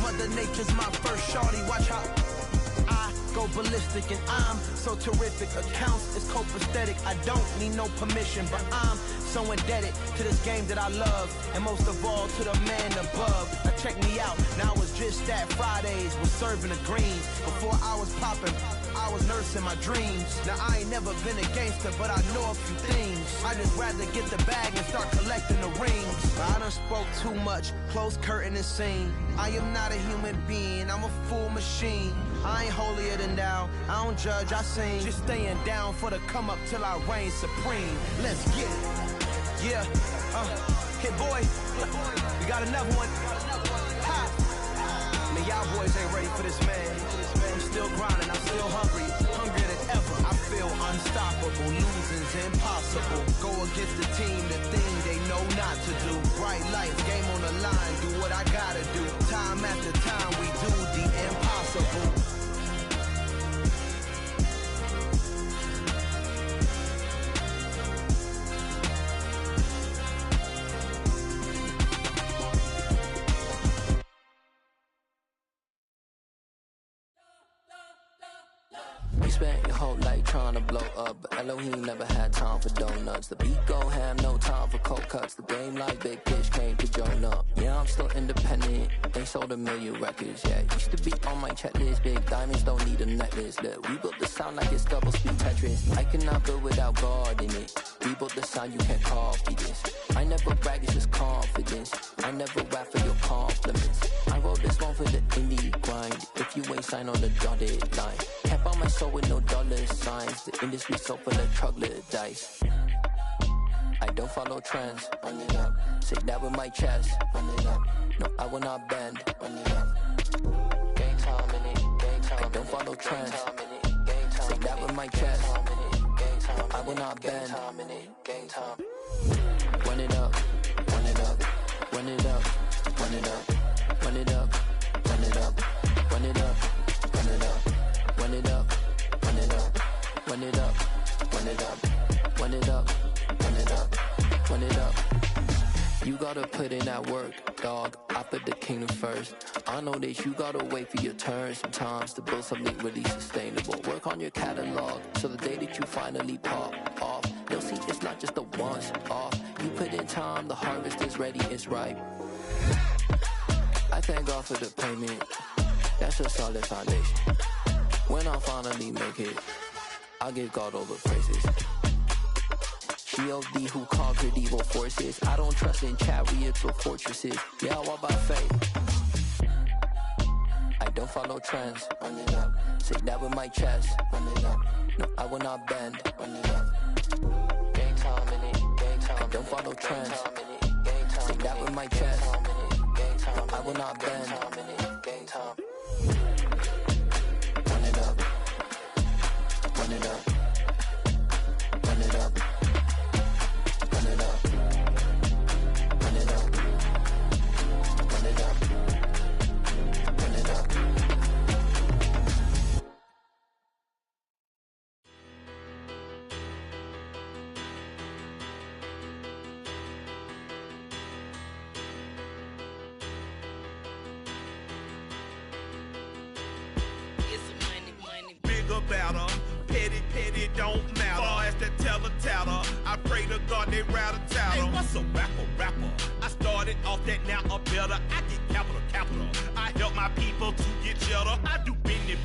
Mother Nature's my first shorty, watch how I go ballistic, and I'm so terrific. Accounts is copacetic, I don't need no permission, but I'm so indebted to this game that I love, and most of all to the man above. Now check me out, now it's just that Fridays was serving the greens. Before I was popping, I was nursing my dreams. Now I ain't never been a gangster, but I know a few things. I just rather get the bag and start collecting the rings. I done spoke too much, close curtain and scene. I am not a human being, I'm a full machine. I ain't holier than thou, I don't judge, I sing. Just staying down for the come up till I reign supreme. Let's get it. Yeah, hit boy, we got another one. Ha. Man, y'all boys ain't ready for this, man. I'm still grinding, I'm still hungry, hungrier than ever. I feel unstoppable, losing's impossible. Go against the team, the thing they know not to do. Bright light, game on the line, do what I gotta do. Time after time, we do the impossible. You spent your whole life trying to blow up, but Elohim never had time for donuts. The beat go ham, no time for cold cuts. The game like Big Fish came to Jonah. Yeah, I'm still independent, they sold 1 million records. Yeah, used to be on my checklist. Big diamonds don't need a necklace. Look, we built the sound like it's double speed Tetris. I cannot build without God in it. We built the sound, you can't copy this. I never brag, it's just confidence. I never rap for your compliments. I wrote this one for the indie grind. If you ain't signed on the dotted line, can't buy my soul with no dollar signs. The industry so full of troglodytes. I don't follow trends. Run it up. Say that with my chest. Run it up. No, I will not bend. Run it up. Game time in it. Game time. I don't follow trends. Say that with my chest. I will not bend. Game time. Run it up. Run it up. Run it up. Run it up. Run it up. Run it up. Run it up. Run it up. Run it up. Run it up. Run it up. Run it up. Run it up. Run it up. Run it up. You gotta put in that work, dog. I put the kingdom first. I know that you gotta wait for your turn sometimes to build something really sustainable. Work on your catalog, so the day that you finally pop off, they'll see it's not just a once off. You put in time, the harvest is ready, it's ripe. I thank God for the payment. That's a solid foundation. When I finally make it, I'll give God all the praises. G.O.D. who conquered evil forces. I don't trust in chariots or fortresses. Yeah, I walk by faith. I don't follow trends. Run it up. Say that with my chest. Run it up. No, I will not bend. Run it up. Game time in it. Game time. I don't follow trends. Say that with my chest. No, I will not bend. Game time. Run it up. Run it up. Run it up. Run it up. Run it up. Run it up. Run it up. About her, petty, don't matter. Far as that tatter, I pray to God they rattle tattle. Hey, what's a rapper? I started off that, now I'm better. I get capital. I help my people to get cheddar. I do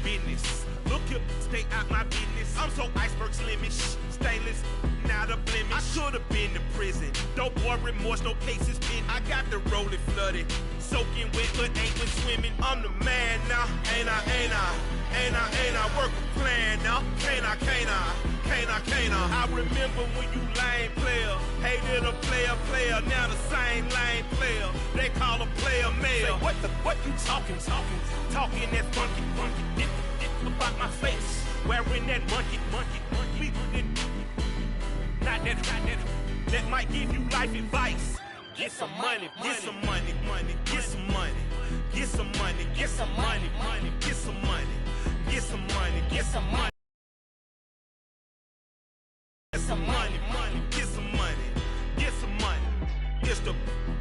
business. Look here, stay out my business. I'm so iceberg slimish, stainless, not a blemish. I should've been to prison. Don't boy remorse, no cases pinned. I got the rolling flooded, soaking wet, but ain't been swimming. I'm the man now, ain't I work a plan now. Can't I? I remember when you lame player, hated a player, now the same lame player. They call a player mayor. Say, what you talking that funky, dip about my face, wearing that monkey. Not that might give you life advice. Get some money, get some money, get some money, get some money, get some money, get some money, get some money, get some money. Get some money, get some money, get some money. It's the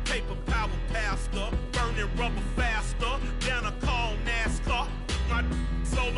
paper power pastor, burning rubber faster. Down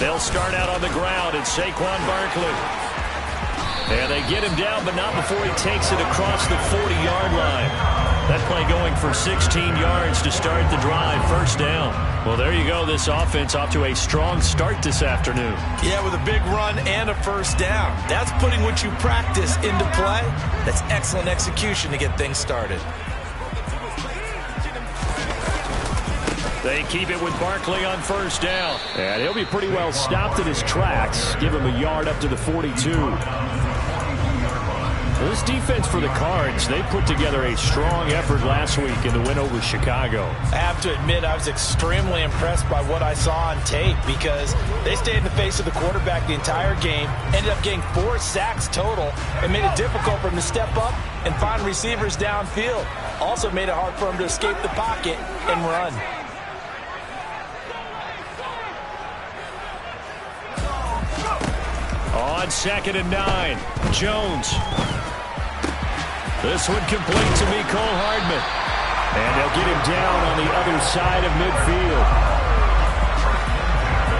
They'll start out on the ground. It's Saquon Barkley. And they get him down, but not before he takes it across the 40-yard line. That play going for 16 yards to start the drive. First down. Well, there you go. This offense off to a strong start this afternoon. Yeah, with a big run and a first down. That's putting what you practice into play. That's excellent execution to get things started. They keep it with Barkley on first down. And he'll be pretty well stopped in his tracks. Give him a yard up to the 42. This defense for the Cards, they put together a strong effort last week in the win over Chicago. I have to admit, I was extremely impressed by what I saw on tape because they stayed in the face of the quarterback the entire game, ended up getting 4 sacks total, and made it difficult for him to step up and find receivers downfield. Also made it hard for him to escape the pocket and run. On 2nd and 9, Jones. This one complete to Mecole Hardman. And they'll get him down on the other side of midfield.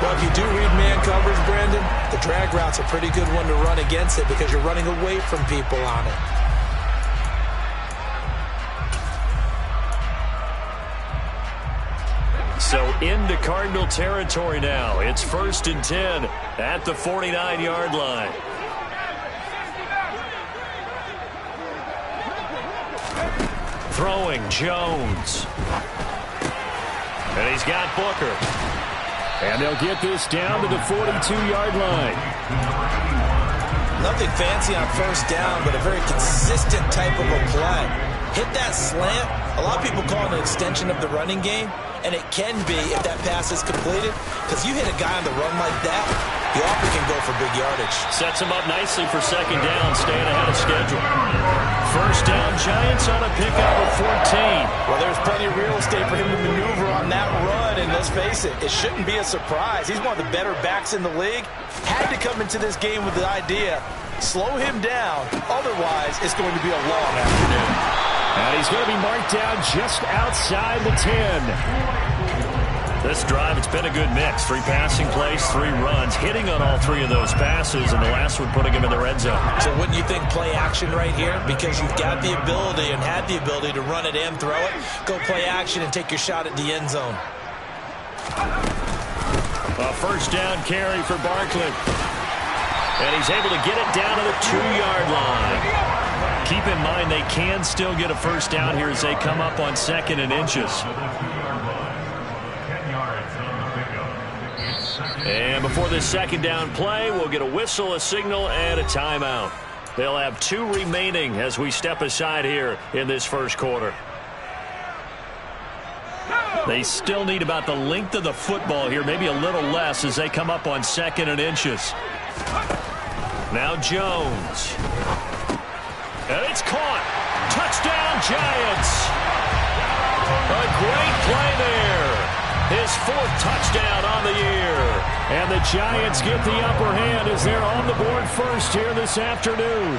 Well, if you do read man coverage, Brandon, the drag route's a pretty good one to run against it because you're running away from people on it. So into Cardinal territory now. It's 1st and 10 at the 49-yard line. Throwing Jones. And he's got Booker. And they'll get this down to the 42-yard line. Nothing fancy on first down, but a very consistent type of a play. Hit that slant. A lot of people call it an extension of the running game, and it can be if that pass is completed, because you hit a guy on the run like that, you often can go for big yardage. Sets him up nicely for 2nd down, staying ahead of schedule. First down, Giants on a pickup of 14. Well, there's plenty of real estate for him to maneuver on that run, and let's face it, it shouldn't be a surprise. He's one of the better backs in the league. Had to come into this game with the idea, slow him down, otherwise it's going to be a long afternoon. And he's going to be marked down just outside the 10. This drive, it's been a good mix. 3 passing plays, 3 runs, hitting on all 3 of those passes, and the last one putting him in the red zone. So wouldn't you think play action right here? Because you've got the ability and had the ability to run it and throw it. Go play action and take your shot at the end zone. A first down carry for Barkley. And he's able to get it down to the 2-yard line. Keep in mind they can still get a first down here as they come up on 2nd and inches. And before this 2nd down play, we'll get a whistle, a signal, and a timeout. They'll have 2 remaining as we step aside here in this first quarter. They still need about the length of the football here, maybe a little less as they come up on 2nd and inches. Now Jones. And it's caught. Touchdown, Giants. A great play there. His 4th touchdown on the year. And the Giants get the upper hand as they're on the board first here this afternoon.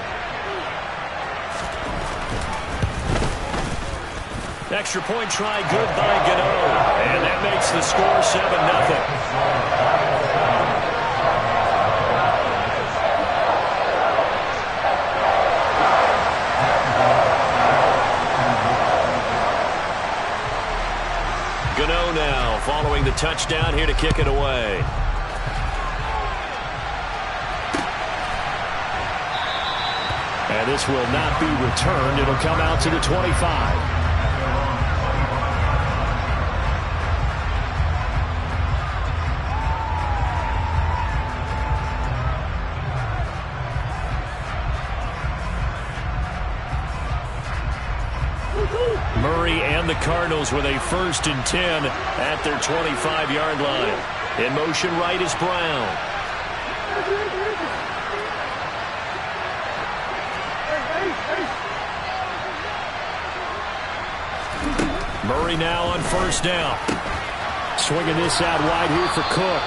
Extra point try good by Gano. And that makes the score 7-0. Gano now following the touchdown here to kick it away. And this will not be returned. It'll come out to the 25. Murray and the Cardinals with a 1st and 10 at their 25-yard line. In motion right is Brown. Murray now on first down. Swinging this out wide here for Cook.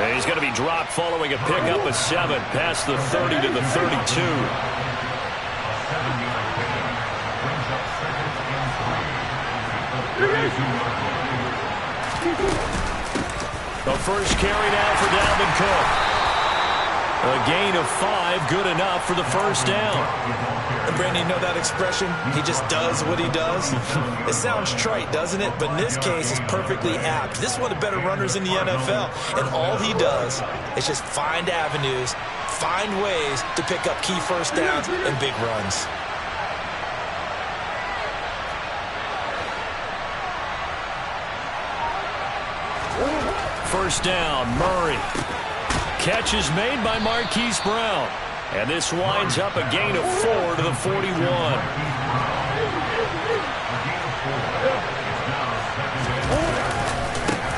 And he's going to be dropped following a pickup of 7 past the 30 to the 32. The first carry now for Dalvin Cook. A gain of 5, good enough for the first down. And Brandon, you know that expression? He just does what he does. It sounds trite, doesn't it? But in this case, it's perfectly apt. This is one of the better runners in the NFL. And all he does is just find avenues, find ways to pick up key first downs and big runs. First down, Murray. Catch is made by Marquise Brown. And this winds up a gain of 4 to the 41.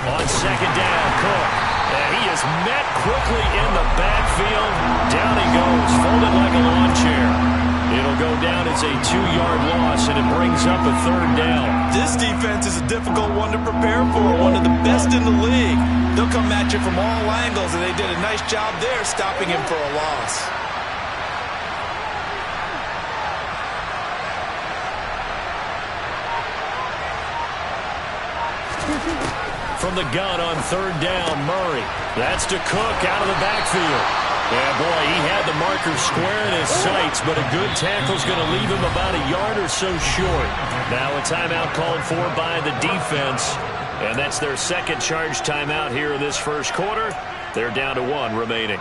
On second down, Cook. And he is met quickly in the backfield. Down he goes, folded like a lawn chair. It'll go down as a 2-yard loss, and it brings up a third down. This defense is a difficult one to prepare for, one of the best in the league. They'll come at you from all angles, and they did a nice job there stopping him for a loss. From the gun on third down, Murray. That's to Cook out of the backfield. Yeah, boy, he had the marker square in his sights, but a good tackle's going to leave him about a yard or so short. Now a timeout called for by the defense, and that's their second charge timeout here in this first quarter. They're down to 1 remaining.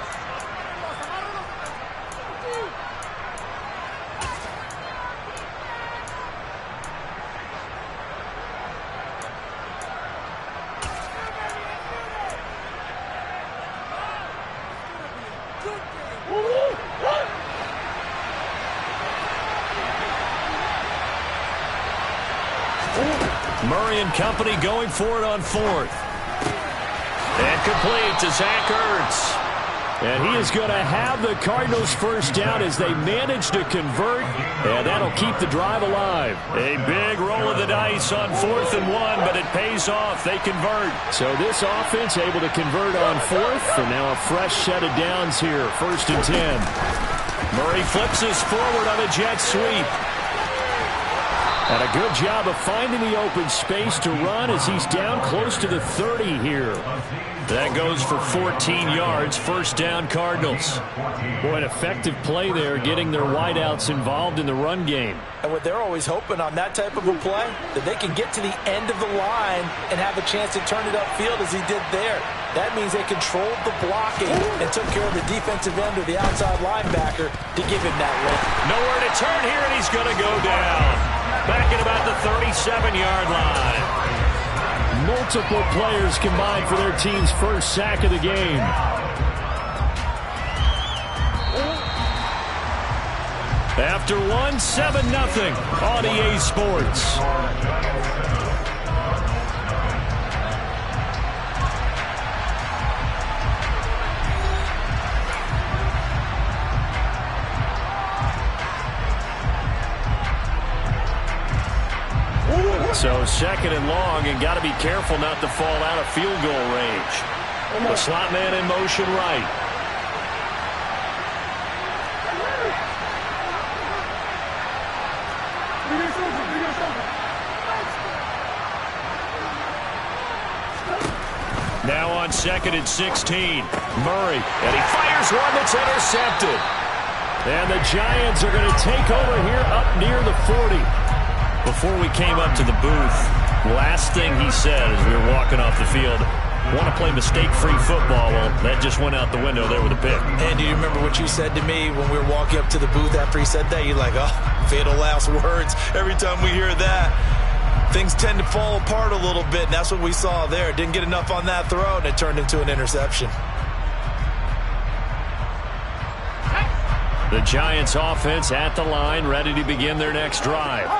Murray and company going for it on fourth. And complete to Zach Ertz. And he is going to have the Cardinals first down as they manage to convert. And that'll keep the drive alive. A big roll of the dice on 4th and 1, but it pays off. They convert. So this offense able to convert on 4th. And now a fresh set of downs here. 1st and 10. Murray flips this forward on a jet sweep. And a good job of finding the open space to run as he's down close to the 30 here. That goes for 14 yards. First down, Cardinals. Boy, an effective play there, getting their wideouts involved in the run game. And what they're always hoping on that type of a play, that they can get to the end of the line and have a chance to turn it upfield as he did there. That means they controlled the blocking and took care of the defensive end or the outside linebacker to give him that look. Nowhere to turn here, and he's going to go down. Back at about the 37-yard line. Multiple players combined for their team's first sack of the game. After 1, 7-0 on EA Sports. So second and long, and got to be careful not to fall out of field goal range. The slot man in motion right. Now on 2nd and 16, Murray, and he fires one that's intercepted. And the Giants are going to take over here up near the 40. Before we came up to the booth, last thing he said as we were walking off the field, want to play mistake-free football. Well, that just went out the window there with a pick. And do you remember what you said to me when we were walking up to the booth after he said that? You're like, oh, fatal last words. Every time we hear that, things tend to fall apart a little bit, and that's what we saw there. Didn't get enough on that throw, and it turned into an interception. The Giants offense at the line, ready to begin their next drive.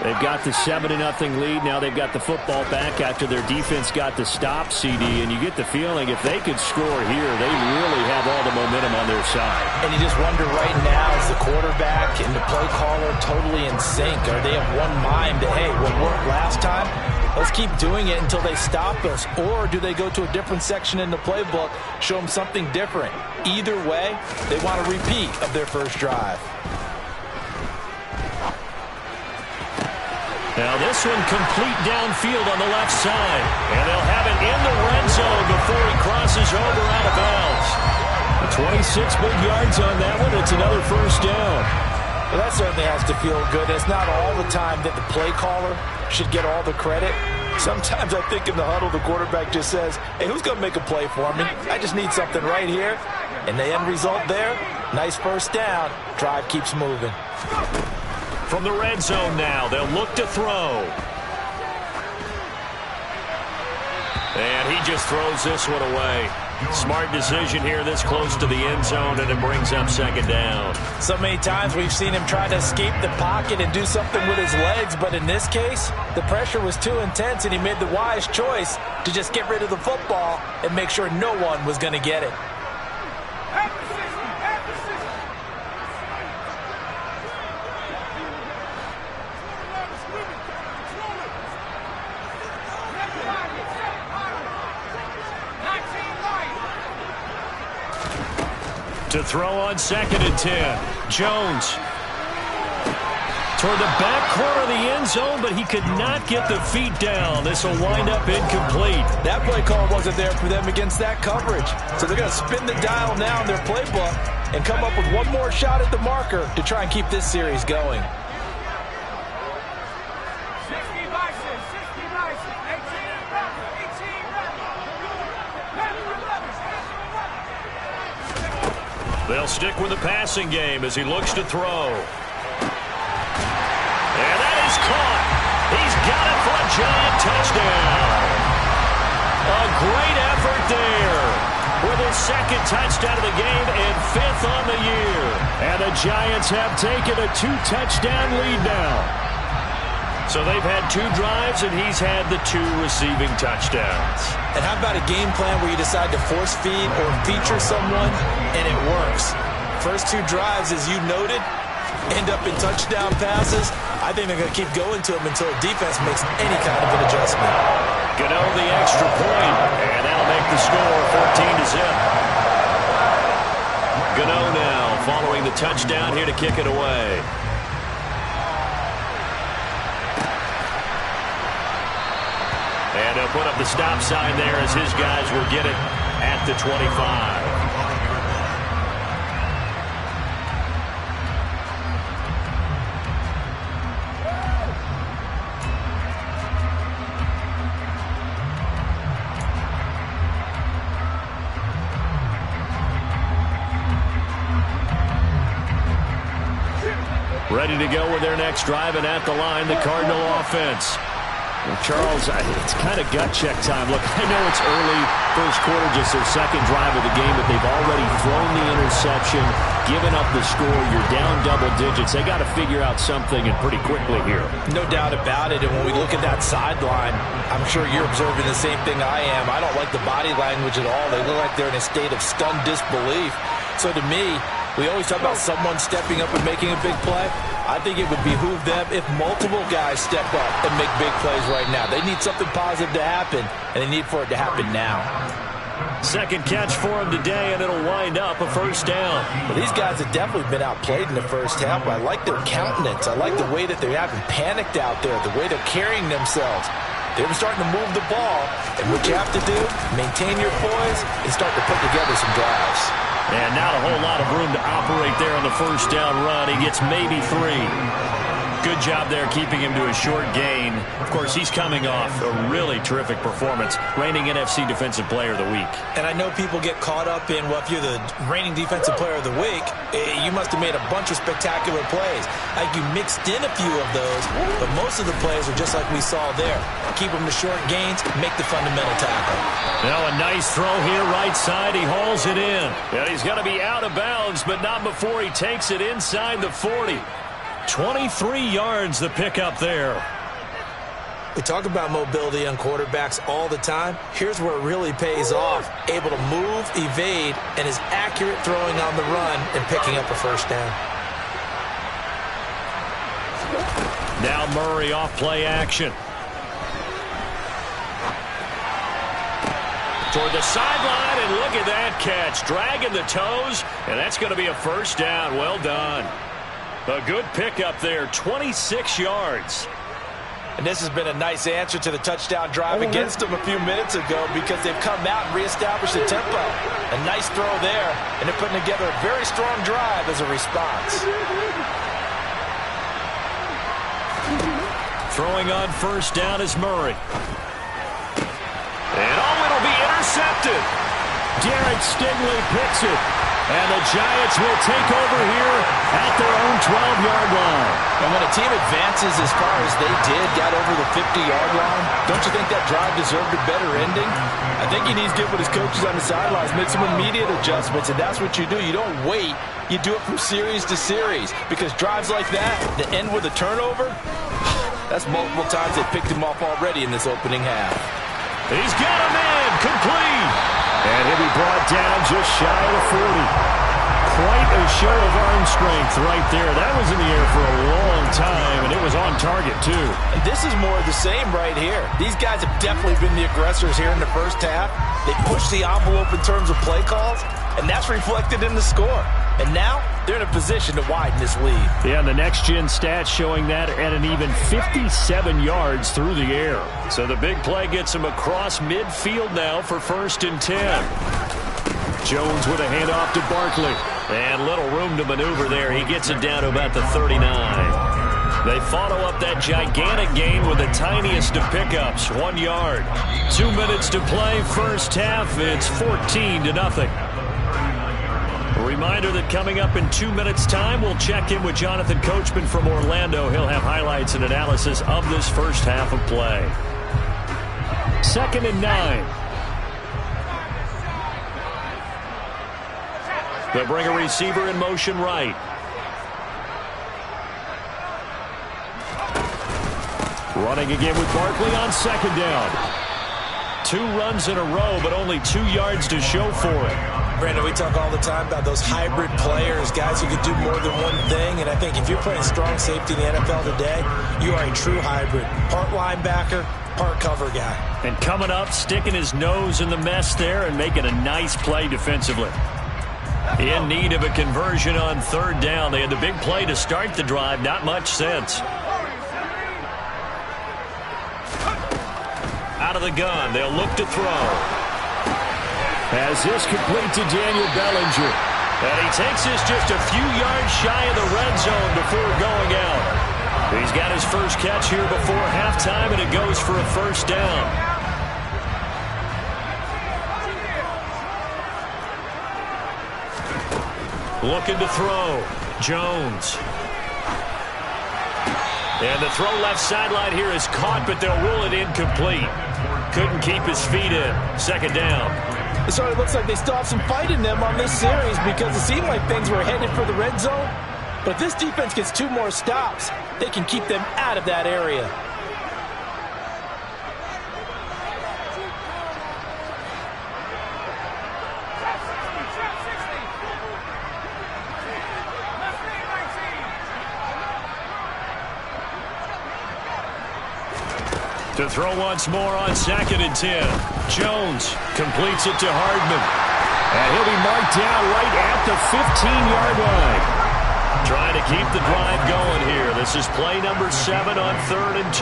They've got the 7-0 lead. Now they've got the football back after their defense got the stop, CD. And you get the feeling if they could score here, they really have all the momentum on their side. And you just wonder right now, is the quarterback and the play caller totally in sync? Are they of one mind that, hey, what worked last time, let's keep doing it until they stop us? Or do they go to a different section in the playbook, show them something different? Either way, they want a repeat of their first drive. Now this one complete downfield on the left side. And they'll have it in the red zone before he crosses over out of bounds. 26 big yards on that one. It's another first down. Well, that certainly has to feel good. It's not all the time that the play caller should get all the credit. Sometimes I think in the huddle, the quarterback just says, hey, who's going to make a play for me? I just need something right here. And the end result there, nice first down. Drive keeps moving. From the red zone now, they'll look to throw. And he just throws this one away. Smart decision here this close to the end zone, and it brings up second down. So many times we've seen him try to escape the pocket and do something with his legs, but in this case, the pressure was too intense, and he made the wise choice to just get rid of the football and make sure no one was going to get it. To throw on 2nd and 10. Jones toward the back corner of the end zone, but he could not get the feet down. This will wind up incomplete. That play call wasn't there for them against that coverage. So they're going to spin the dial now in their playbook and come up with one more shot at the marker to try and keep this series going. They'll stick with the passing game as he looks to throw. And that is caught. He's got it for a giant touchdown. A great effort there with his 2nd touchdown of the game and 5th on the year. And the Giants have taken a 2-touchdown lead now. So they've had 2 drives, and he's had the 2 receiving touchdowns. And how about a game plan where you decide to force feed or feature someone, and it works? First 2 drives, as you noted, end up in touchdown passes. I think they're going to keep going to them until the defense makes any kind of an adjustment. Gano the extra point, and that'll make the score 14-0. Gano now following the touchdown here to kick it away. And they'll put up the stop sign there as his guys will get it at the 25. Ready to go with their next drive, and at the line, the Cardinal offense. Well, Charles, it's kind of gut check time. Look, I know it's early first quarter, just their 2nd drive of the game, but they've already thrown the interception, given up the score. You're down double digits. They got to figure out something, and pretty quickly here. No doubt about it, and when we look at that sideline, I'm sure you're observing the same thing I am. I don't like the body language at all. They look like they're in a state of stunned disbelief. So to me, we always talk about someone stepping up and making a big play. I think it would behoove them if multiple guys step up and make big plays right now. They need something positive to happen, and they need for it to happen now. 2nd catch for him today, and it'll wind up a first down. Well, these guys have definitely been outplayed in the first half. I like their countenance. I like the way that they haven't panicked out there, the way they're carrying themselves. They're starting to move the ball, and what you have to do, maintain your poise and start to put together some drives. And not a whole lot of room to operate there on the first down run. He gets maybe 3. Good job there keeping him to a short gain. Of course, he's coming off a really terrific performance, reigning NFC Defensive Player of the Week. And I know people get caught up in, well, if you're the reigning Defensive Player of the Week, you must have made a bunch of spectacular plays. Like you mixed in a few of those, but most of the plays are just like we saw there. Keep them to short gains, make the fundamental tackle. Now a nice throw here, right side. He hauls it in. And he's going to be out of bounds, but not before he takes it inside the 40. 23 yards the pickup there. We talk about mobility on quarterbacks all the time. Here's where it really pays off. Able to move, evade, and is accurate throwing on the run and picking up a first down. Now Murray off play action. Toward the sideline, and look at that catch. Dragging the toes, and that's going to be a first down. Well done. A good pickup there, 26 yards. And this has been a nice answer to the touchdown drive against them a few minutes ago because they've come out and reestablished the tempo. A nice throw there, and they're putting together a very strong drive as a response. Throwing on first down is Murray. And it'll be intercepted. Derek Stingley picks it. And the Giants will take over here at their own 12-yard line. And when a team advances as far as they did, got over the 50-yard line, don't you think that drive deserved a better ending? I think he needs to get with his coaches on the sidelines, make some immediate adjustments, and that's what you do. You don't wait. You do it from series to series because drives like that that end with a turnover, that's multiple times they picked him off already in this opening half. He's got a man complete. And he'll be brought down just shy of the 40. Quite a show of arm strength right there. That was in the air for a long time, and it was on target, too. And this is more of the same right here. These guys have definitely been the aggressors here in the first half. They pushed the envelope in terms of play calls, and that's reflected in the score. And now they're in a position to widen this lead. Yeah, and the next-gen stats showing that at an even 57 yards through the air. So the big play gets him across midfield now for 1st and 10. Jones with a handoff to Barkley. And little room to maneuver there. He gets it down to about the 39. They follow up that gigantic gain with the tiniest of pickups, 1 yard. 2 minutes to play, first half. It's 14-0. A reminder that coming up in 2 minutes' time, we'll check in with Jonathan Coachman from Orlando. He'll have highlights and analysis of this first half of play. 2nd and 9. They'll bring a receiver in motion right. Running again with Barkley on 2nd down. 2 runs in a row, but only 2 yards to show for it. Brandon, we talk all the time about those hybrid players, guys who can do more than one thing. And I think if you're playing strong safety in the NFL today, you are a true hybrid. Part linebacker, part cover guy. And coming up, sticking his nose in the mess there and making a nice play defensively. In need of a conversion on 3rd down. They had the big play to start the drive. Not much sense. Out of the gun. They'll look to throw. As this complete to Daniel Bellinger. And he takes this just a few yards shy of the red zone before going out. He's got his first catch here before halftime, and it goes for a 1st down. Looking to throw. Jones. And the throw left sideline here is caught, but they'll rule it incomplete. Couldn't keep his feet in. 2nd down. So it looks like they still have some fight in them on this series because it seemed like things were headed for the red zone. But if this defense gets 2 more stops, they can keep them out of that area. To throw once more on 2nd and 10. Jones completes it to Hardman. And he'll be marked down right at the 15-yard line. Trying to keep the drive going here. This is play number 7 on 3rd and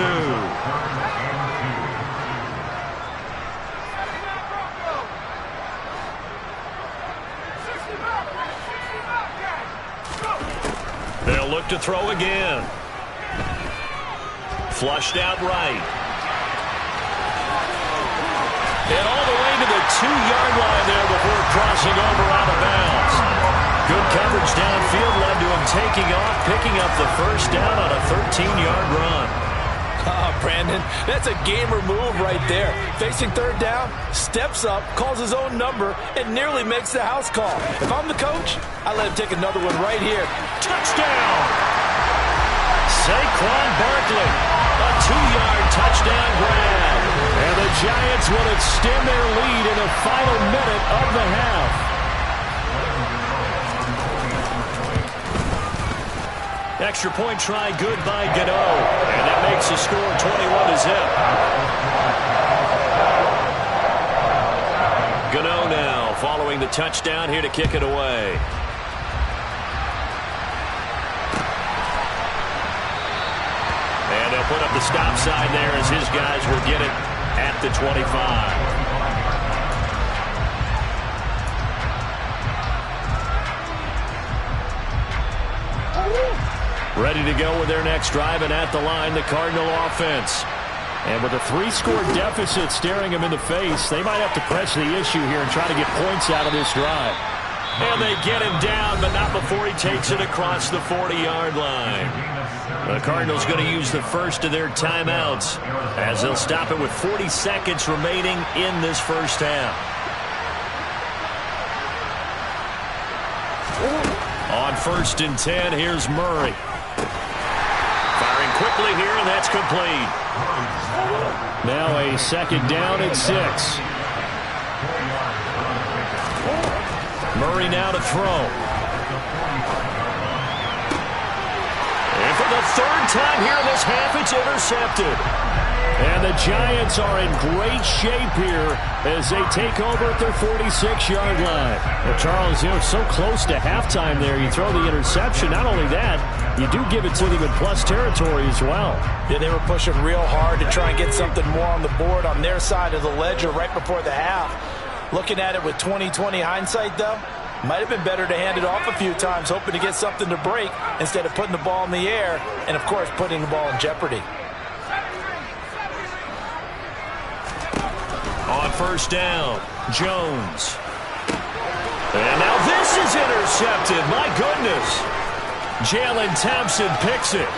2. They'll look to throw again. Flushed out right. And all the way to the 2-yard line there before crossing over out of bounds. Good coverage downfield led to him taking off, picking up the 1st down on a 13-yard run. Brandon, that's a gamer move right there. Facing 3rd down, steps up, calls his own number, and nearly makes the house call. If I'm the coach, I let him take another one right here. Touchdown! Saquon Barkley, a 2-yard touchdown grab. And the Giants will extend their lead in the final minute of the half. Extra point try good by Gano. And that makes the score 21-0. Gano now following the touchdown here to kick it away. And they'll He'll put up the stop sign there as his guys will get it at the 25. Ready to go with their next drive, and at the line, the Cardinal offense. And with a 3-score deficit staring them in the face, they might have to press the issue here and try to get points out of this drive. And they get him down, but not before he takes it across the 40-yard line. The Cardinals going to use the first of their timeouts as they'll stop it with 40 seconds remaining in this first half. On 1st and 10, here's Murray. Firing quickly here, and that's complete. Now a second down at 6. Murray now to throw. And for the 3rd time here in this half, it's intercepted. And the Giants are in great shape here as they take over at their 46-yard line. Well, Charles, so close to halftime there. You throw the interception. Not only that, you do give it to them in plus territory as well. Yeah, they were pushing real hard to try and get something more on the board on their side of the ledger right before the half. Looking at it with 20/20 hindsight, though, might have been better to hand it off a few times, hoping to get something to break instead of putting the ball in the air and, of course, putting the ball in jeopardy. On 1st down, Jones. And now this is intercepted. My goodness. Jalen Thompson picks it.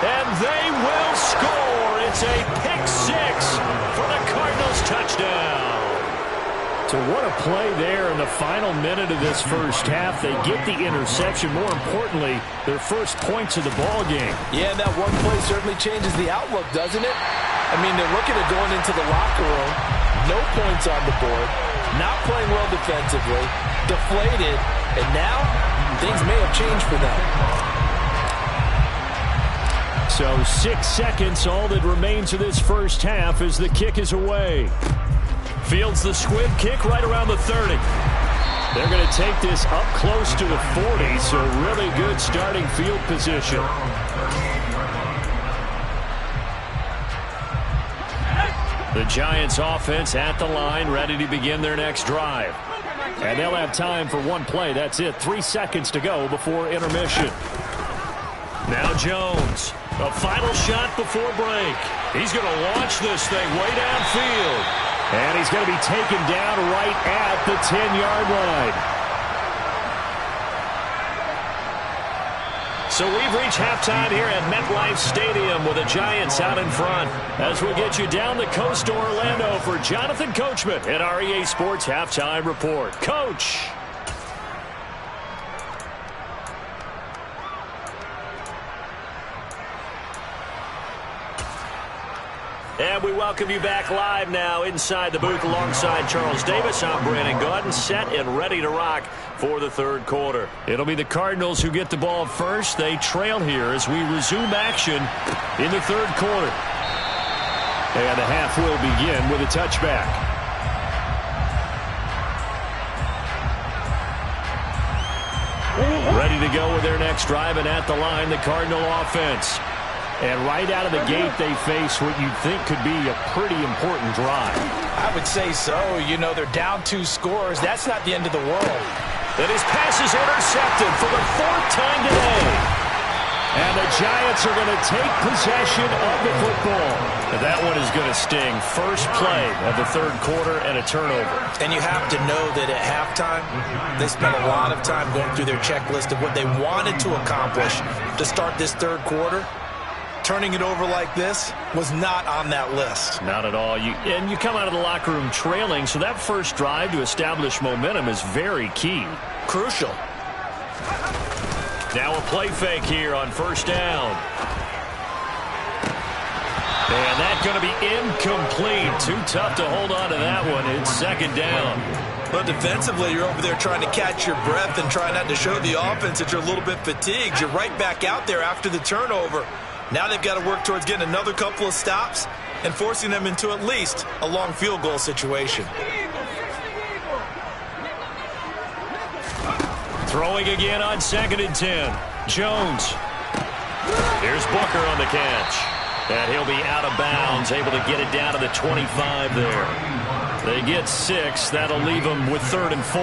And they will score. It's a pick 6 for the Cardinals touchdown. So what a play there in the final minute of this first half. They get the interception. More importantly, their first points of the ball game. Yeah, that one play certainly changes the outlook, doesn't it? I mean, they're looking at going into the locker room, no points on the board, not playing well defensively, deflated, and now things may have changed for them. So 6 seconds, all that remains of this first half as the kick is away. Fields the squib kick right around the 30. They're going to take this up close to the 40, so really good starting field position. The Giants offense at the line, ready to begin their next drive. And they'll have time for one play. That's it. 3 seconds to go before intermission. Now Jones, a final shot before break. He's going to launch this thing way downfield. And he's going to be taken down right at the 10-yard line. So we've reached halftime here at MetLife Stadium with the Giants out in front. As we get you down the coast to Orlando for Jonathan Coachman at our EA Sports Halftime Report. Coach. And we welcome you back live now inside the booth alongside Charles Davis. I'm Brandon Gaudin, set and ready to rock for the 3rd quarter. It'll be the Cardinals who get the ball first. They trail here as we resume action in the 3rd quarter. And the half will begin with a touchback. Ready to go with their next drive, and at the line, the Cardinal offense. And right out of the gate, they face what you'd think could be a pretty important drive. I would say so. You know, they're down 2 scores. That's not the end of the world. And his pass is intercepted for the 4th time today. And the Giants are going to take possession of the football. And that one is going to sting. First play of the 3rd quarter and a turnover. And you have to know that at halftime, they spent a lot of time going through their checklist of what they wanted to accomplish to start this 3rd quarter. Turning it over like this was not on that list. Not at all. And you come out of the locker room trailing, so that first drive to establish momentum is very key. Crucial. Now a play fake here on 1st down. And that's going to be incomplete. Too tough to hold on to that one. It's 2nd down. But defensively, you're over there trying to catch your breath and try not to show the offense that you're a little bit fatigued. You're right back out there after the turnover. Now they've got to work towards getting another couple of stops and forcing them into at least a long field goal situation. Throwing again on 2nd and 10. Jones. Here's Booker on the catch. And he'll be out of bounds, able to get it down to the 25 there. They get 6. That'll leave them with 3rd and 4.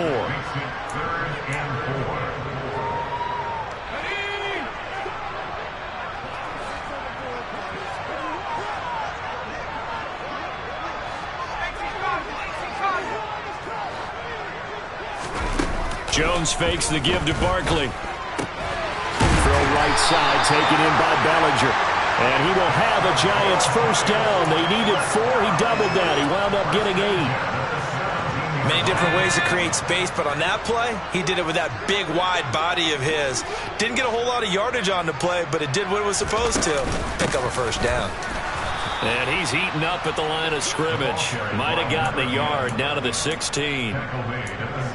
Jones fakes the give to Barkley. Throw right side, taken in by Bellinger. And he will have a Giants first down. They needed 4. He doubled that. He wound up getting 8. Many different ways to create space, but on that play, he did it with that big, wide body of his. Didn't get a whole lot of yardage on the play, but it did what it was supposed to. Pick up a first down. And he's heating up at the line of scrimmage. Might have gotten a yard down to the 16.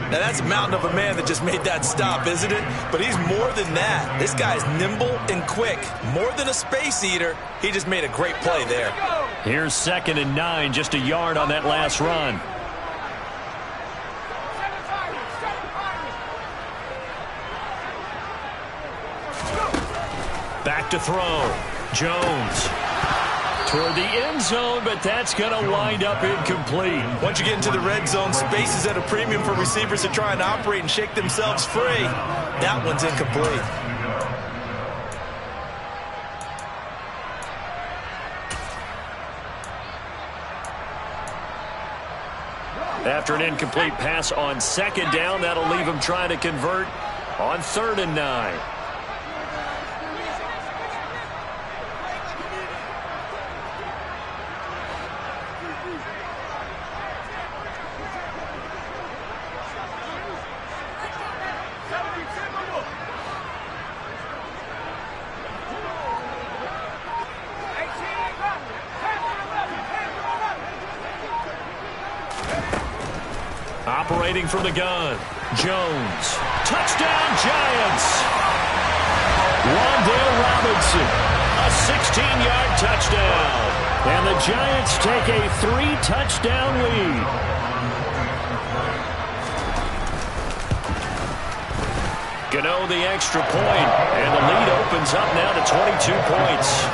Now, that's a mountain of a man that just made that stop, isn't it? But he's more than that. This guy's nimble and quick. More than a space eater. He just made a great play there. Here's 2nd and 9, just a yard on that last run. Back to throw. Jones. Toward the end zone, but that's going to wind up incomplete. Once you get into the red zone, space is at a premium for receivers to try and operate and shake themselves free. That one's incomplete. After an incomplete pass on 2nd down, that'll leave him trying to convert on 3rd and 9. Operating from the gun, Jones. Touchdown, Giants! Wan'Dale Robinson, a 16-yard touchdown. And the Giants take a 3-touchdown lead. Gano the extra point, and the lead opens up now to 22 points.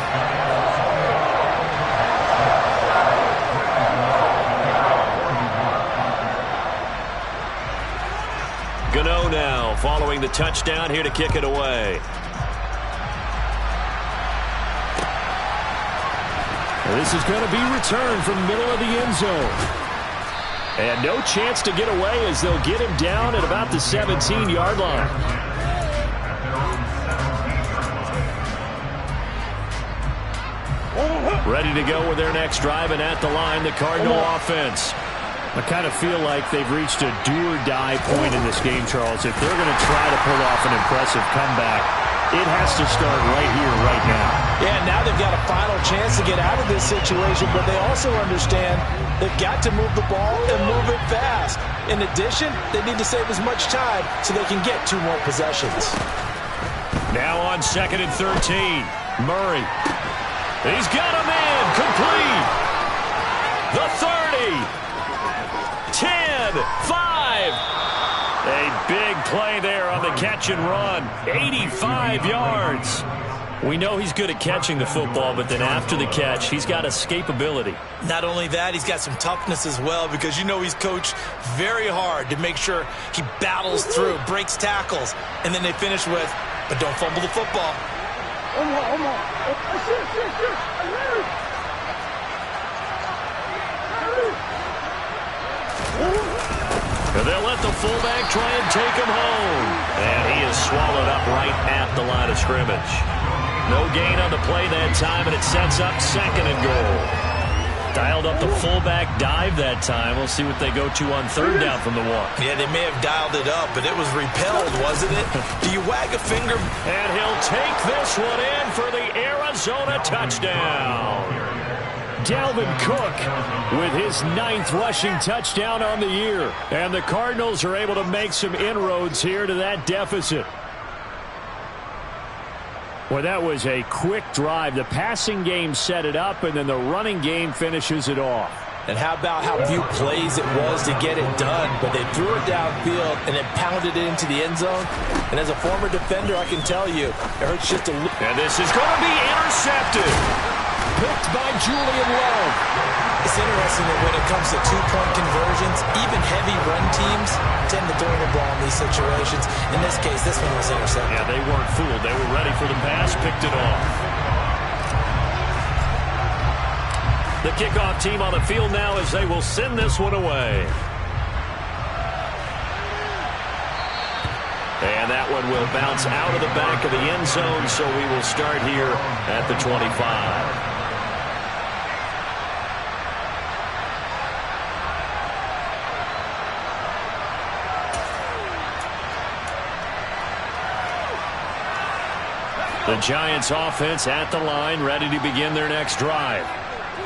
Gano now following the touchdown here to kick it away. This is going to be returned from the middle of the end zone. And no chance to get away as they'll get him down at about the 17-yard line. Ready to go with their next drive, and at the line, the Cardinal offense. I kind of feel like they've reached a do-or-die point in this game, Charles. If they're going to try to pull off an impressive comeback, it has to start right here, right now. Yeah, now they've got a final chance to get out of this situation, but they also understand they've got to move the ball and move it fast. In addition, they need to save as much time so they can get 2 more possessions. Now on 2nd and 13, Murray. He's got a man complete. The 30. 10, 5. A big play there on the catch and run. 85 yards. We know he's good at catching the football, but then after the catch, he's got escapability. Not only that, he's got some toughness as well, because you know he's coached very hard to make sure he battles through, breaks tackles, and then they finish with, but don't fumble the football. And they'll let the fullback try and take him home. And he is swallowed up right at the line of scrimmage. No gain on the play that time, and it sets up 2nd and goal. Dialed up the fullback dive that time. We'll see what they go to on 3rd down from the 1. Yeah, they may have dialed it up, but it was repelled, wasn't it? Do you wag a finger? And he'll take this one in for the Arizona touchdown. Dalvin Cook with his 9th rushing touchdown on the year. And the Cardinals are able to make some inroads here to that deficit. Well, that was a quick drive. The passing game set it up, and then the running game finishes it off. And how about how few plays it was to get it done? But they threw it downfield and then pounded it into the end zone. And as a former defender, I can tell you, it hurts just a little. And this is going to be intercepted. Picked by Julian Love. It's interesting that when it comes to two-point conversions, even heavy run teams tend to throw the ball in these situations. In this case, this one was intercepted. Yeah, they weren't fooled. They were ready for the pass, picked it off. The kickoff team on the field now as they will send this one away. And that one will bounce out of the back of the end zone, so we will start here at the 25. The Giants offense at the line, ready to begin their next drive.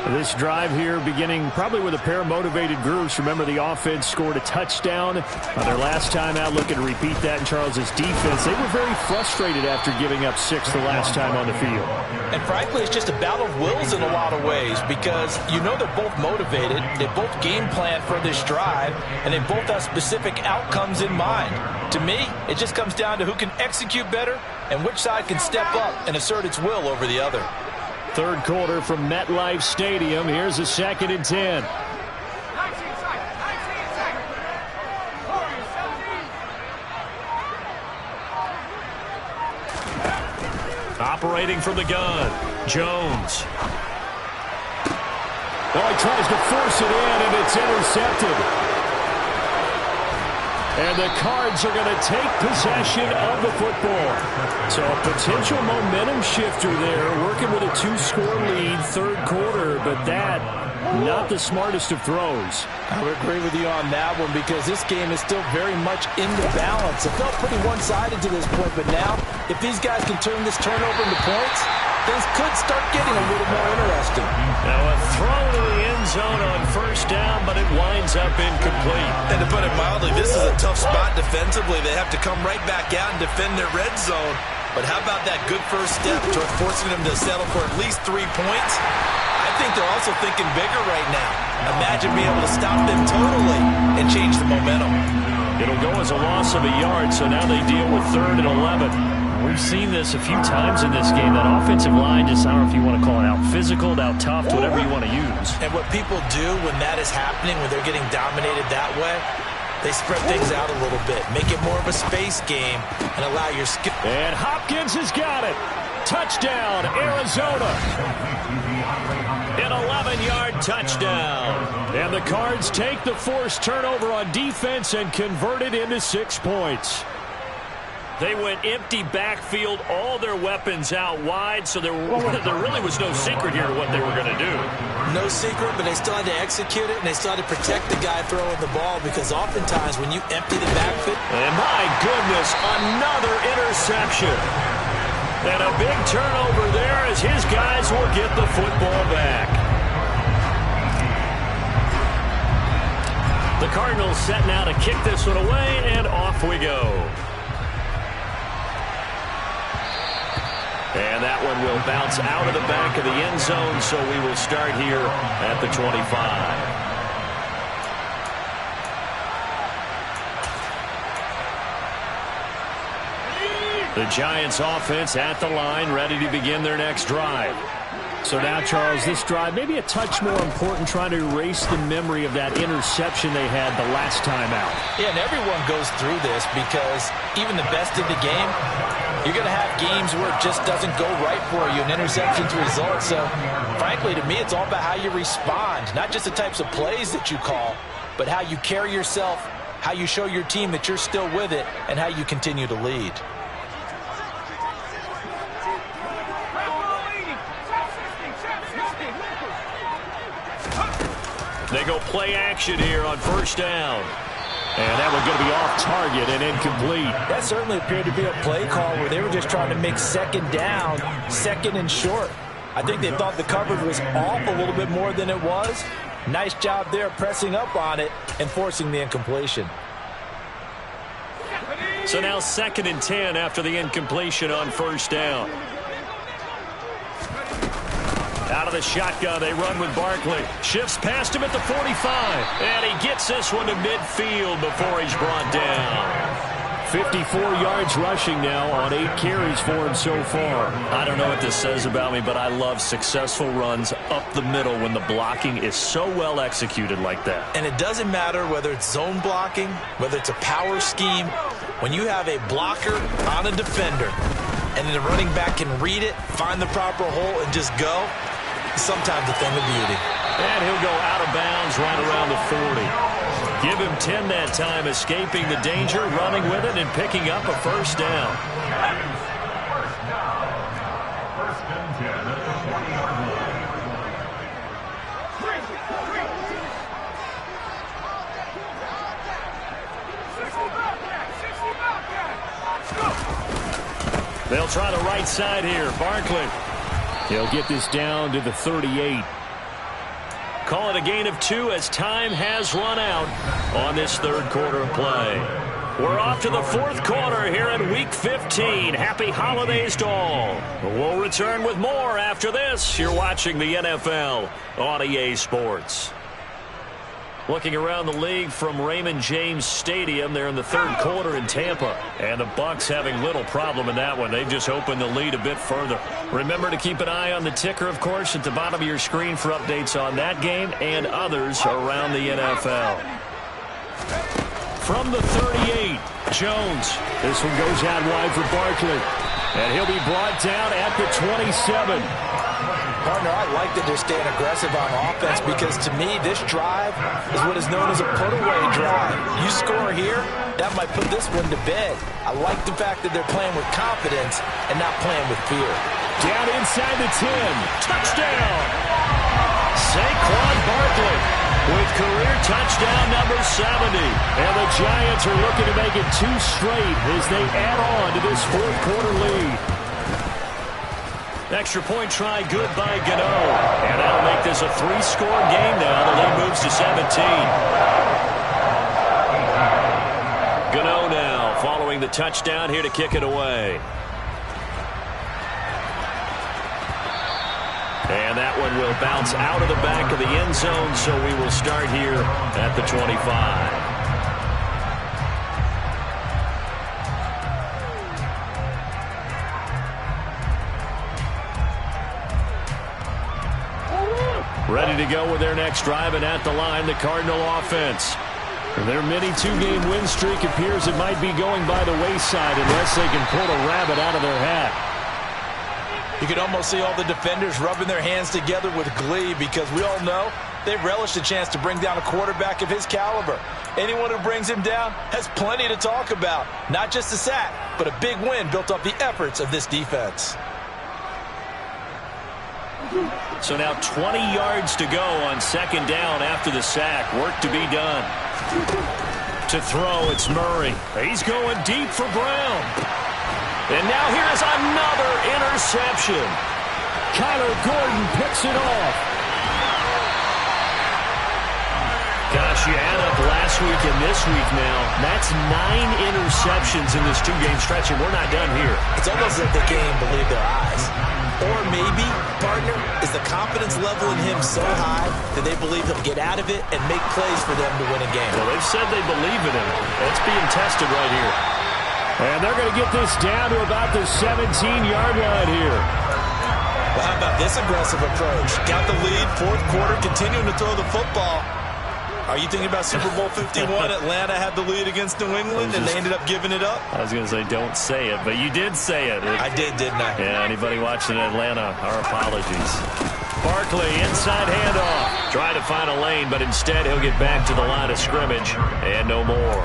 This drive here beginning probably with a pair of motivated groups. Remember, the offense scored a touchdown their last time out, looking to repeat that in Charles's defense. They were very frustrated after giving up 6 the last time on the field. And frankly, it's just a battle of wills in a lot of ways because you know they're both motivated, they both game plan for this drive, and they both have specific outcomes in mind. To me, it just comes down to who can execute better and which side can step up and assert its will over the other. Third quarter from MetLife Stadium. Here's a 2nd and 10. Operating from the gun, Jones. Well, he tries to force it in, and it's intercepted. And the Cards are going to take possession of the football. So a potential momentum shifter there, working with a 2-score lead, third quarter, but that, not the smartest of throws. I would agree with you on that one because this game is still very much in the balance. It felt pretty one-sided to this point, but now, if these guys can turn this turnover into points, things could start getting a little more interesting. Now a throw to the end zone on first down, but it winds up incomplete. And to put it mildly, this is a tough spot defensively. They have to come right back out and defend their red zone. But how about that good first step toward forcing them to settle for at least 3 points? I think they're also thinking bigger right now. Imagine being able to stop them totally and change the momentum. It'll go as a loss of a yard, so now they deal with 3rd and 11. We've seen this a few times in this game. That offensive line, just, I don't know if you want to call it out physical, out tough, whatever you want to use. And what people do when that is happening, when they're getting dominated that way, they spread things out a little bit, make it more of a space game, and allow your skill. And Hopkins has got it. Touchdown, Arizona. An 11-yard touchdown. And the Cards take the forced turnover on defense and convert it into 6 points. They went empty backfield, all their weapons out wide, so there really was no secret here to what they were going to do. No secret, but they still had to execute it, and they still had to protect the guy throwing the ball because oftentimes when you empty the backfield. And my goodness, another interception. And a big turnover there as his guys will get the football back. The Cardinals set now to kick this one away, and off we go. And that one will bounce out of the back of the end zone, so we will start here at the 25. The Giants offense at the line, ready to begin their next drive. So now, Charles, this drive may be a touch more important, trying to erase the memory of that interception they had the last time out. Yeah, and everyone goes through this because even the best in the game, you're going to have games where it just doesn't go right for you, and interceptions result. So, frankly, to me, it's all about how you respond, not just the types of plays that you call, but how you carry yourself, how you show your team that you're still with it, and how you continue to lead. They go play action here on first down. And that one's going to be off target and incomplete. That certainly appeared to be a play call where they were just trying to make second down, second and short. I think they thought the coverage was off a little bit more than it was. Nice job there pressing up on it and forcing the incompletion. So now 2nd and 10 after the incompletion on first down. Out of the shotgun, they run with Barkley. Shifts past him at the 45. And he gets this one to midfield before he's brought down. 54 yards rushing now on 8 carries for him so far. I don't know what this says about me, but I love successful runs up the middle when the blocking is so well executed like that. And it doesn't matter whether it's zone blocking, whether it's a power scheme. When you have a blocker on a defender and then the running back can read it, find the proper hole, and just go, it's sometimes a thing of beauty. And he'll go out of bounds right around the 40. Give him 10 that time, escaping the danger, running with it, and picking up a first down. First and 10 at the 20-yard line. They'll try the right side here. Barkley. He'll get this down to the 38. Call it a gain of 2 as time has run out on this third quarter of play. We're off to the fourth quarter here in Week 15. Happy holidays to all. We'll return with more after this. You're watching the NFL on EA Sports. Looking around the league from Raymond James Stadium, they're in the third quarter in Tampa. And the Bucs having little problem in that one. They've just opened the lead a bit further. Remember to keep an eye on the ticker, of course, at the bottom of your screen for updates on that game and others around the NFL. From the 38, Jones. This one goes out wide for Barkley. And he'll be brought down at the 27. Partner, I like that they're staying aggressive on offense because, to me, this drive is what is known as a put-away drive. You score here, that might put this one to bed. I like the fact that they're playing with confidence and not playing with fear. Down inside the 10. Touchdown! Saquon Barkley with career touchdown number 70. And the Giants are looking to make it 2 straight as they add on to this fourth quarter lead. Extra point try good by Gano. And that'll make this a 3-score game now. The lead moves to 17. Gano now following the touchdown here to kick it away. And that one will bounce out of the back of the end zone, so we will start here at the 25. Ready to go with their next drive, and at the line, the Cardinal offense. Their mini 2-game win streak appears it might be going by the wayside unless they can pull a rabbit out of their hat. You can almost see all the defenders rubbing their hands together with glee because we all know they relish the chance to bring down a quarterback of his caliber. Anyone who brings him down has plenty to talk about. Not just a sack, but a big win built off the efforts of this defense. So now 20 yards to go on second down after the sack. Work to be done. To throw, it's Murray. He's going deep for Brown. And now here's another interception. Kyler Gordon picks it off. Gosh, you add up last week and this week now. That's 9 interceptions in this 2-game stretch, and we're not done here. It's almost like they can't even believe their eyes. Or maybe, partner, is the confidence level in him so high that they believe he'll get out of it and make plays for them to win a game. Well, they've said they believe in him. It's being tested right here. And they're going to get this down to about the 17-yard line here. Well, how about this aggressive approach? Got the lead, fourth quarter, continuing to throw the football. Are you thinking about Super Bowl 51? Atlanta had the lead against New England, and they ended up giving it up? I was going to say, don't say it, but you did say it. I did, didn't I? Yeah, anybody watching Atlanta, our apologies. Barkley, inside handoff. Try to find a lane, but instead he'll get back to the line of scrimmage, and no more.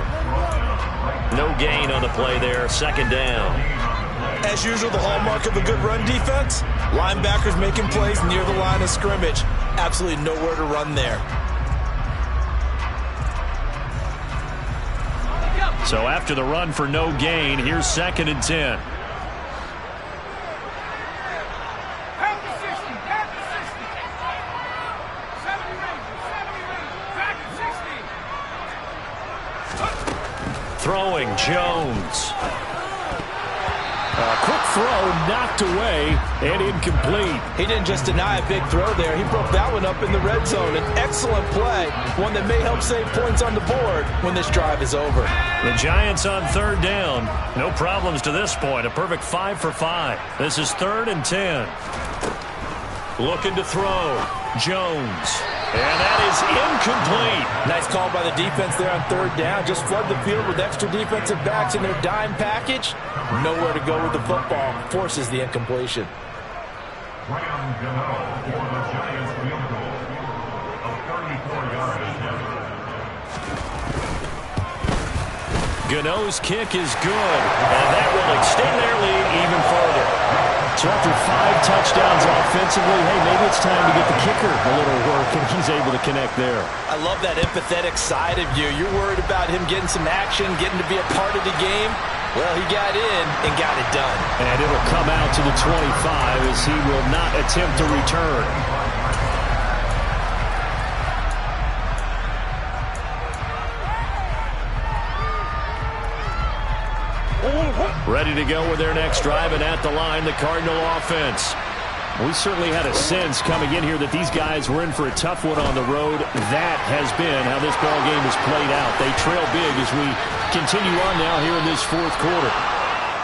No gain on the play there, second down. As usual, the hallmark of a good run defense, linebackers making plays near the line of scrimmage. Absolutely nowhere to run there. So after the run for no gain, here's second and 10. Throwing Jones. Quick throw knocked away and incomplete. He didn't just deny a big throw there. He broke that one up in the red zone. An excellent play, one that may help save points on the board when this drive is over. The Giants on third down. No problems to this point. A perfect 5 for 5. This is 3rd and 10. Looking to throw. Jones. And that is incomplete. Nice call by the defense there on third down. Just flood the field with extra defensive backs in their dime package. Nowhere to go with the football. Forces the incompletion. Graham Gano for the Giants field goal of 34 yards. Gano's kick is good, and that will extend their lead even further. So after 5 touchdowns offensively, hey, maybe it's time to get the kicker a little work, and he's able to connect there. I love that empathetic side of you. You're worried about him getting some action, getting to be a part of the game. Well, he got in and got it done. And it'll come out to the 25 as he will not attempt to return. Ready to go with their next drive, and at the line, the Cardinal offense. We certainly had a sense coming in here that these guys were in for a tough one on the road. That has been how this ball game has played out. They trail big as we continue on now here in this 4th quarter.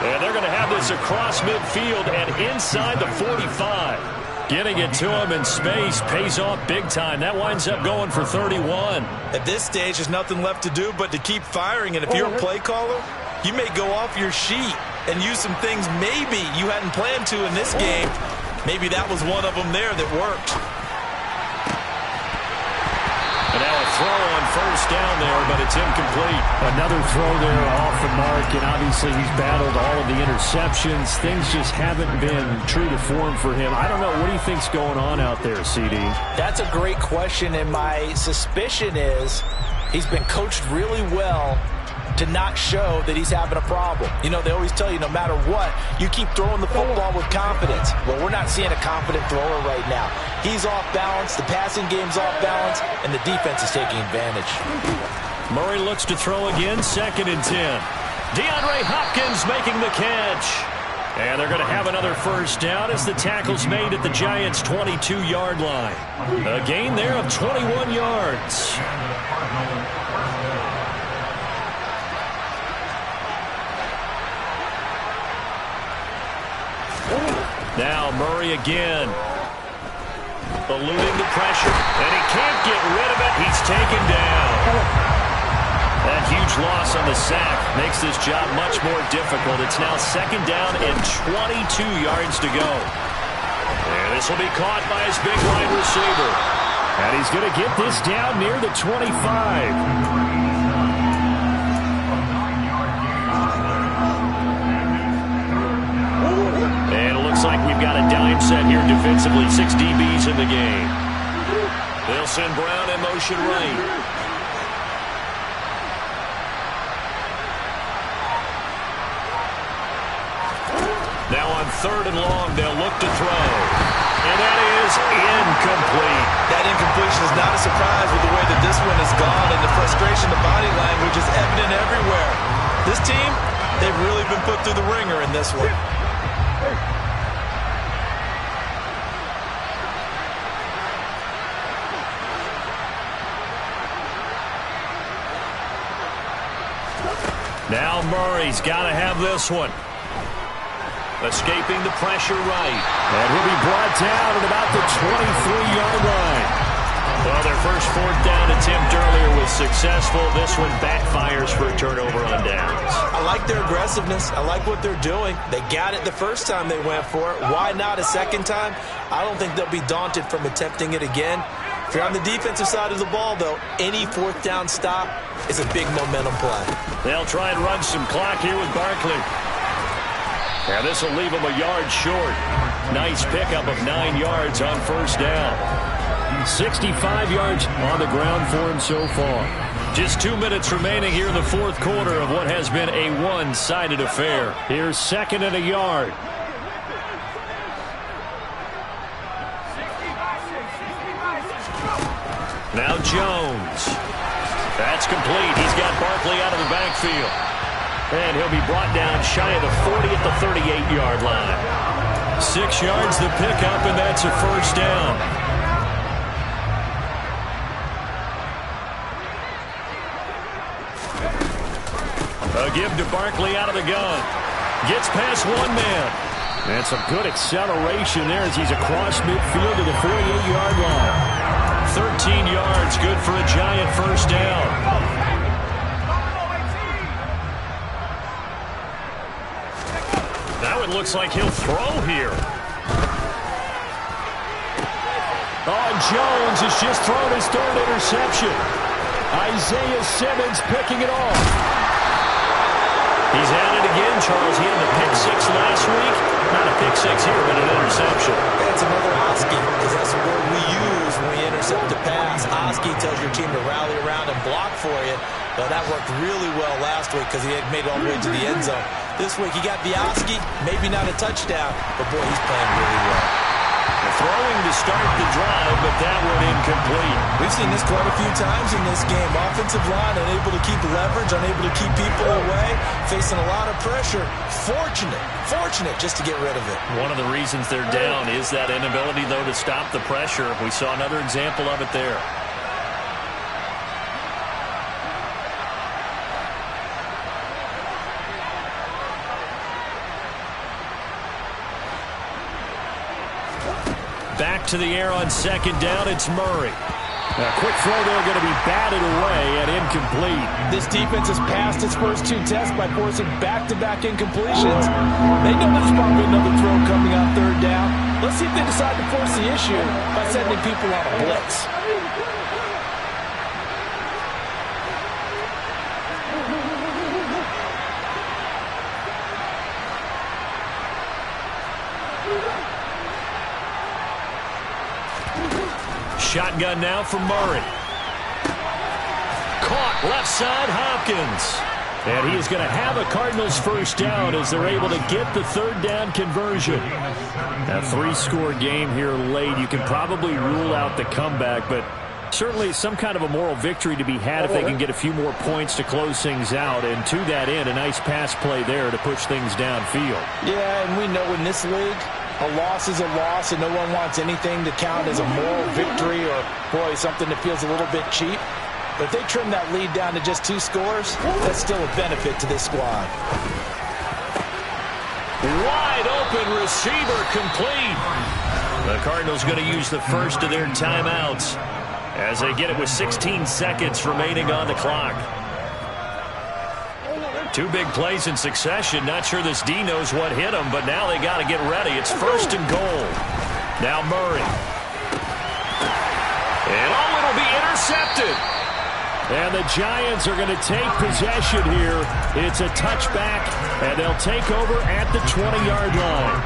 And they're going to have this across midfield and inside the 45. Getting it to him in space pays off big time. That winds up going for 31. At this stage, there's nothing left to do but to keep firing. And if you're a play caller, you may go off your sheet and use some things maybe you hadn't planned to in this game. Maybe that was one of them there that worked. And now a throw on first down there, but it's incomplete. Another throw there off the mark, and obviously he's battled all of the interceptions. Things just haven't been true to form for him. I don't know. What do you think's going on out there, CD? That's a great question, and my suspicion is he's been coached really well to not show that he's having a problem. You know, they always tell you no matter what, you keep throwing the football with confidence. Well, we're not seeing a confident thrower right now. He's off balance, the passing game's off balance, and the defense is taking advantage. Murray looks to throw again, 2nd and 10. DeAndre Hopkins making the catch. And they're going to have another first down as the tackle's made at the Giants' 22-yard line. A gain there of 21 yards. Now Murray again. Eluding the pressure, and he can't get rid of it. He's taken down. That huge loss on the sack makes this job much more difficult. It's now 2nd down and 22 yards to go. And this will be caught by his big wide receiver. And he's going to get this down near the 25. Looks like we've got a dime set here defensively. 6 DBs in the game. They'll send Brown in motion right. Now on 3rd and long, they'll look to throw. And that is incomplete. That incompletion is not a surprise with the way that this one has gone, and the frustration, the body language is evident everywhere. This team, they've really been put through the ringer in this one. Now Murray's got to have this one. Escaping the pressure right. And he'll be brought down at about the 23-yard line. Well, their first 4th down attempt earlier was successful. This one backfires for a turnover on downs. I like their aggressiveness. I like what they're doing. They got it the first time they went for it. Why not a second time? I don't think they'll be daunted from attempting it again. If you're on the defensive side of the ball, though, any 4th down stop is a big momentum play. They'll try and run some clock here with Barkley. And this will leave him a yard short. Nice pickup of 9 yards on first down. 65 yards on the ground for him so far. Just 2 minutes remaining here in the 4th quarter of what has been a one-sided affair. Here's 2nd and a yard. Now Jones. That's complete. He's got Barkley out of the backfield. And he'll be brought down shy of the 40 at the 38-yard line. 6 yards the pickup, and that's a first down. A give to Barkley out of the gun. Gets past one man. And some good acceleration there as he's across midfield to the 48-yard line. 13 yards, good for a Giant first down. Now it looks like he'll throw here. Oh, Jones has just thrown his third interception. Isaiah Simmons picking it off. He's at it again, Charles. He had the pick six last week. Not a pick six here, but an interception. That's another Oski, because that's the word we use when we intercept a pass. Oski tells your team to rally around and block for you. But that worked really well last week because he had made it all the way to the end zone. This week he got the Oski, maybe not a touchdown, but boy, he's playing really well. Throwing to start the drive, but that one incomplete. We've seen this quite a few times in this game. Offensive line unable to keep leverage, unable to keep people away, facing a lot of pressure. Fortunate just to get rid of it. One of the reasons they're down is that inability, though, to stop the pressure. We saw another example of it there. Back to the air on second down, it's Murray. A quick throw there going to be batted away and incomplete. This defense has passed its first 2 tests by forcing back-to-back incompletions. They know there's probably another throw coming on third down. Let's see if they decide to force the issue by sending people on a blitz. Shotgun now for Murray. Caught left side, Hopkins. And he is going to have a Cardinals first down as they're able to get the third down conversion. A 3-score game here late. You can probably rule out the comeback, but certainly some kind of a moral victory to be had if they can get a few more points to close things out. And to that end, a nice pass play there to push things downfield. Yeah, and we know in this league, a loss is a loss, and no one wants anything to count as a moral victory or, boy, something that feels a little bit cheap. But if they trim that lead down to just 2 scores, that's still a benefit to this squad. Wide open receiver complete. The Cardinals going to use the first of their timeouts as they get it with 16 seconds remaining on the clock. 2 big plays in succession. Not sure this D knows what hit him, but now they got to get ready. It's first and goal. Now Murray. And it'll be intercepted. And the Giants are going to take possession here. It's a touchback, and they'll take over at the 20-yard line.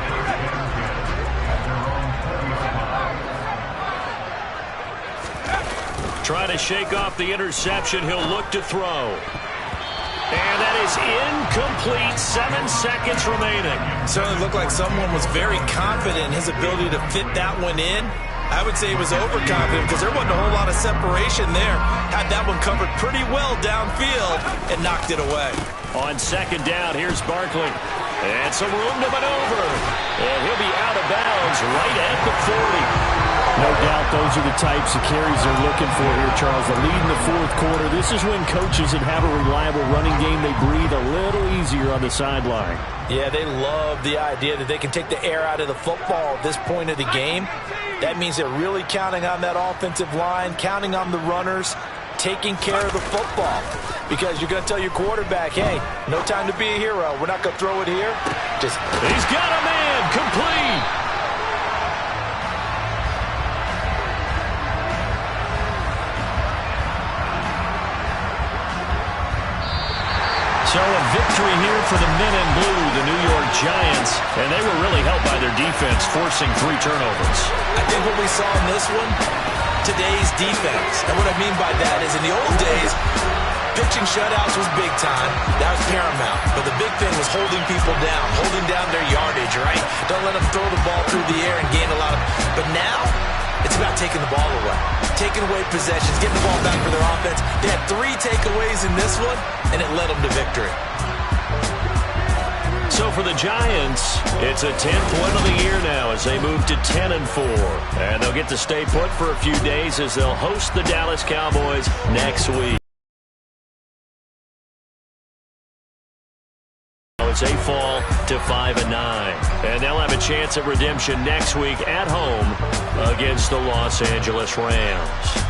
Trying to shake off the interception. He'll look to throw. And that is incomplete. 7 seconds remaining. Certainly looked like someone was very confident in his ability to fit that one in. I would say he was overconfident because there wasn't a whole lot of separation there. Had that one covered pretty well downfield and knocked it away. On second down, here's Barkley. And some room to maneuver. And he'll be out of bounds right at the 40. No doubt those are the types of carries they're looking for here, Charles. The lead in the fourth quarter. This is when coaches that have a reliable running game, they breathe a little easier on the sideline. Yeah, they love the idea that they can take the air out of the football at this point of the game. That means they're really counting on that offensive line, counting on the runners, taking care of the football. Because you're going to tell your quarterback, hey, no time to be a hero. We're not going to throw it here. He's got a man, complete. So a victory here for the men in blue, the New York Giants, and they were really helped by their defense, forcing 3 turnovers. I think what we saw in this one, today's defense. And what I mean by that is in the old days, pitching shutouts was big time. That was paramount. But the big thing was holding people down, holding down their yardage, right? Don't let them throw the ball through the air and gain a lot of... But now, it's about taking the ball away. Taking away possessions, getting the ball back for their offense. They had 3 takeaways in this one, and it led them to victory. So for the Giants, it's a 10th win of the year now as they move to 10-4. And they'll get to stay put for a few days as they'll host the Dallas Cowboys next week. As they fall to 5-9. And they'll have a chance at redemption next week at home against the Los Angeles Rams.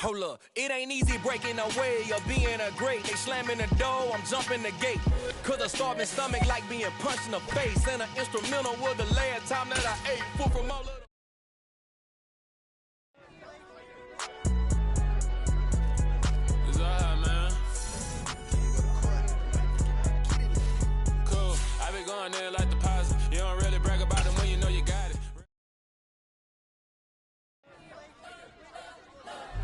Hold up, it ain't easy breaking away of being a great. They slamming the door, I'm jumping the gate. Cause a starving stomach like being punched in the face. And an instrumental was the last time that I ate. Food from all of It's alright, man. Cool, I been going there like deposit. You don't really brag about it when you know you got it.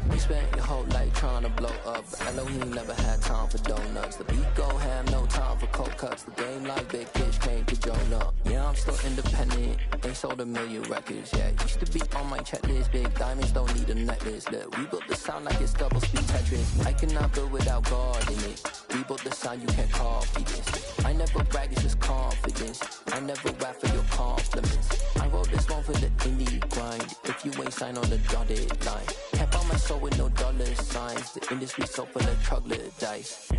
You spent your whole life trying to blow up, but Elohim never had time for donuts. The beat go ham, no time for cold cuts. The game like Big Fish came to Jonah. Yeah, I'm still independent, ain't sold a million records yet. Used to be on my checklist, big diamonds don't need a necklace. Look, we built the sound like it's double speed Tetris. I cannot build without God in it. We built the sound, you can't copy this. I never brag, it's just confidence. I never rap for your compliments. I wrote this one for the indie grind. If you ain't signed on the dotted line, can't buy my soul with no dollar signs. The industry so full of troglodytes.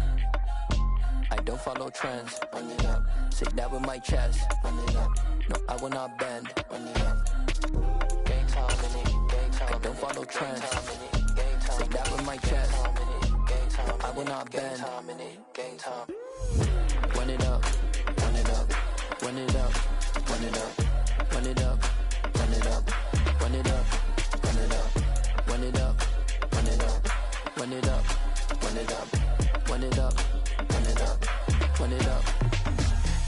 I don't follow trends. Run it up. Say that with my chest. Run it up. No, I will not bend. Run it up. Gang time in it. Gang time. I don't follow trends. Say that with my chest. No, I will not bend. Gang time. Run it up. Run it up. Run it up. Run it up. Run it up. Run it up. Run it up. Run it up. Run it up. Run it up. Run it up. Run it up. Run it up. Run it up. Run it up.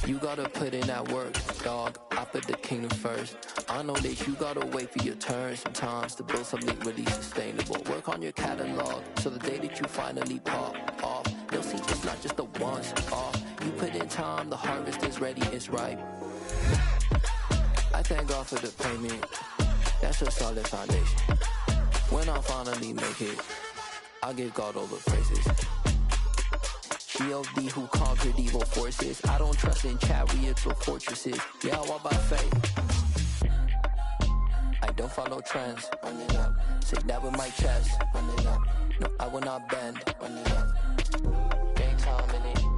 You gotta put in that work, dog. I put the kingdom first. I know that you gotta wait for your turn sometimes to build something really sustainable. Work on your catalog, so the day that you finally pop off, they'll see it's not just a once off. You put in time, the harvest is ready, it's ripe. I thank God for the payment. That's a solid foundation. When I finally make it, I'll give God all the praises. G.O.D. who conquered evil forces. I don't trust in chariots or fortresses. Yeah, I walk by faith. I don't follow trends. Run it up. Say that with my chest. Run it up. No, I will not bend. Run it up. Gang time in it.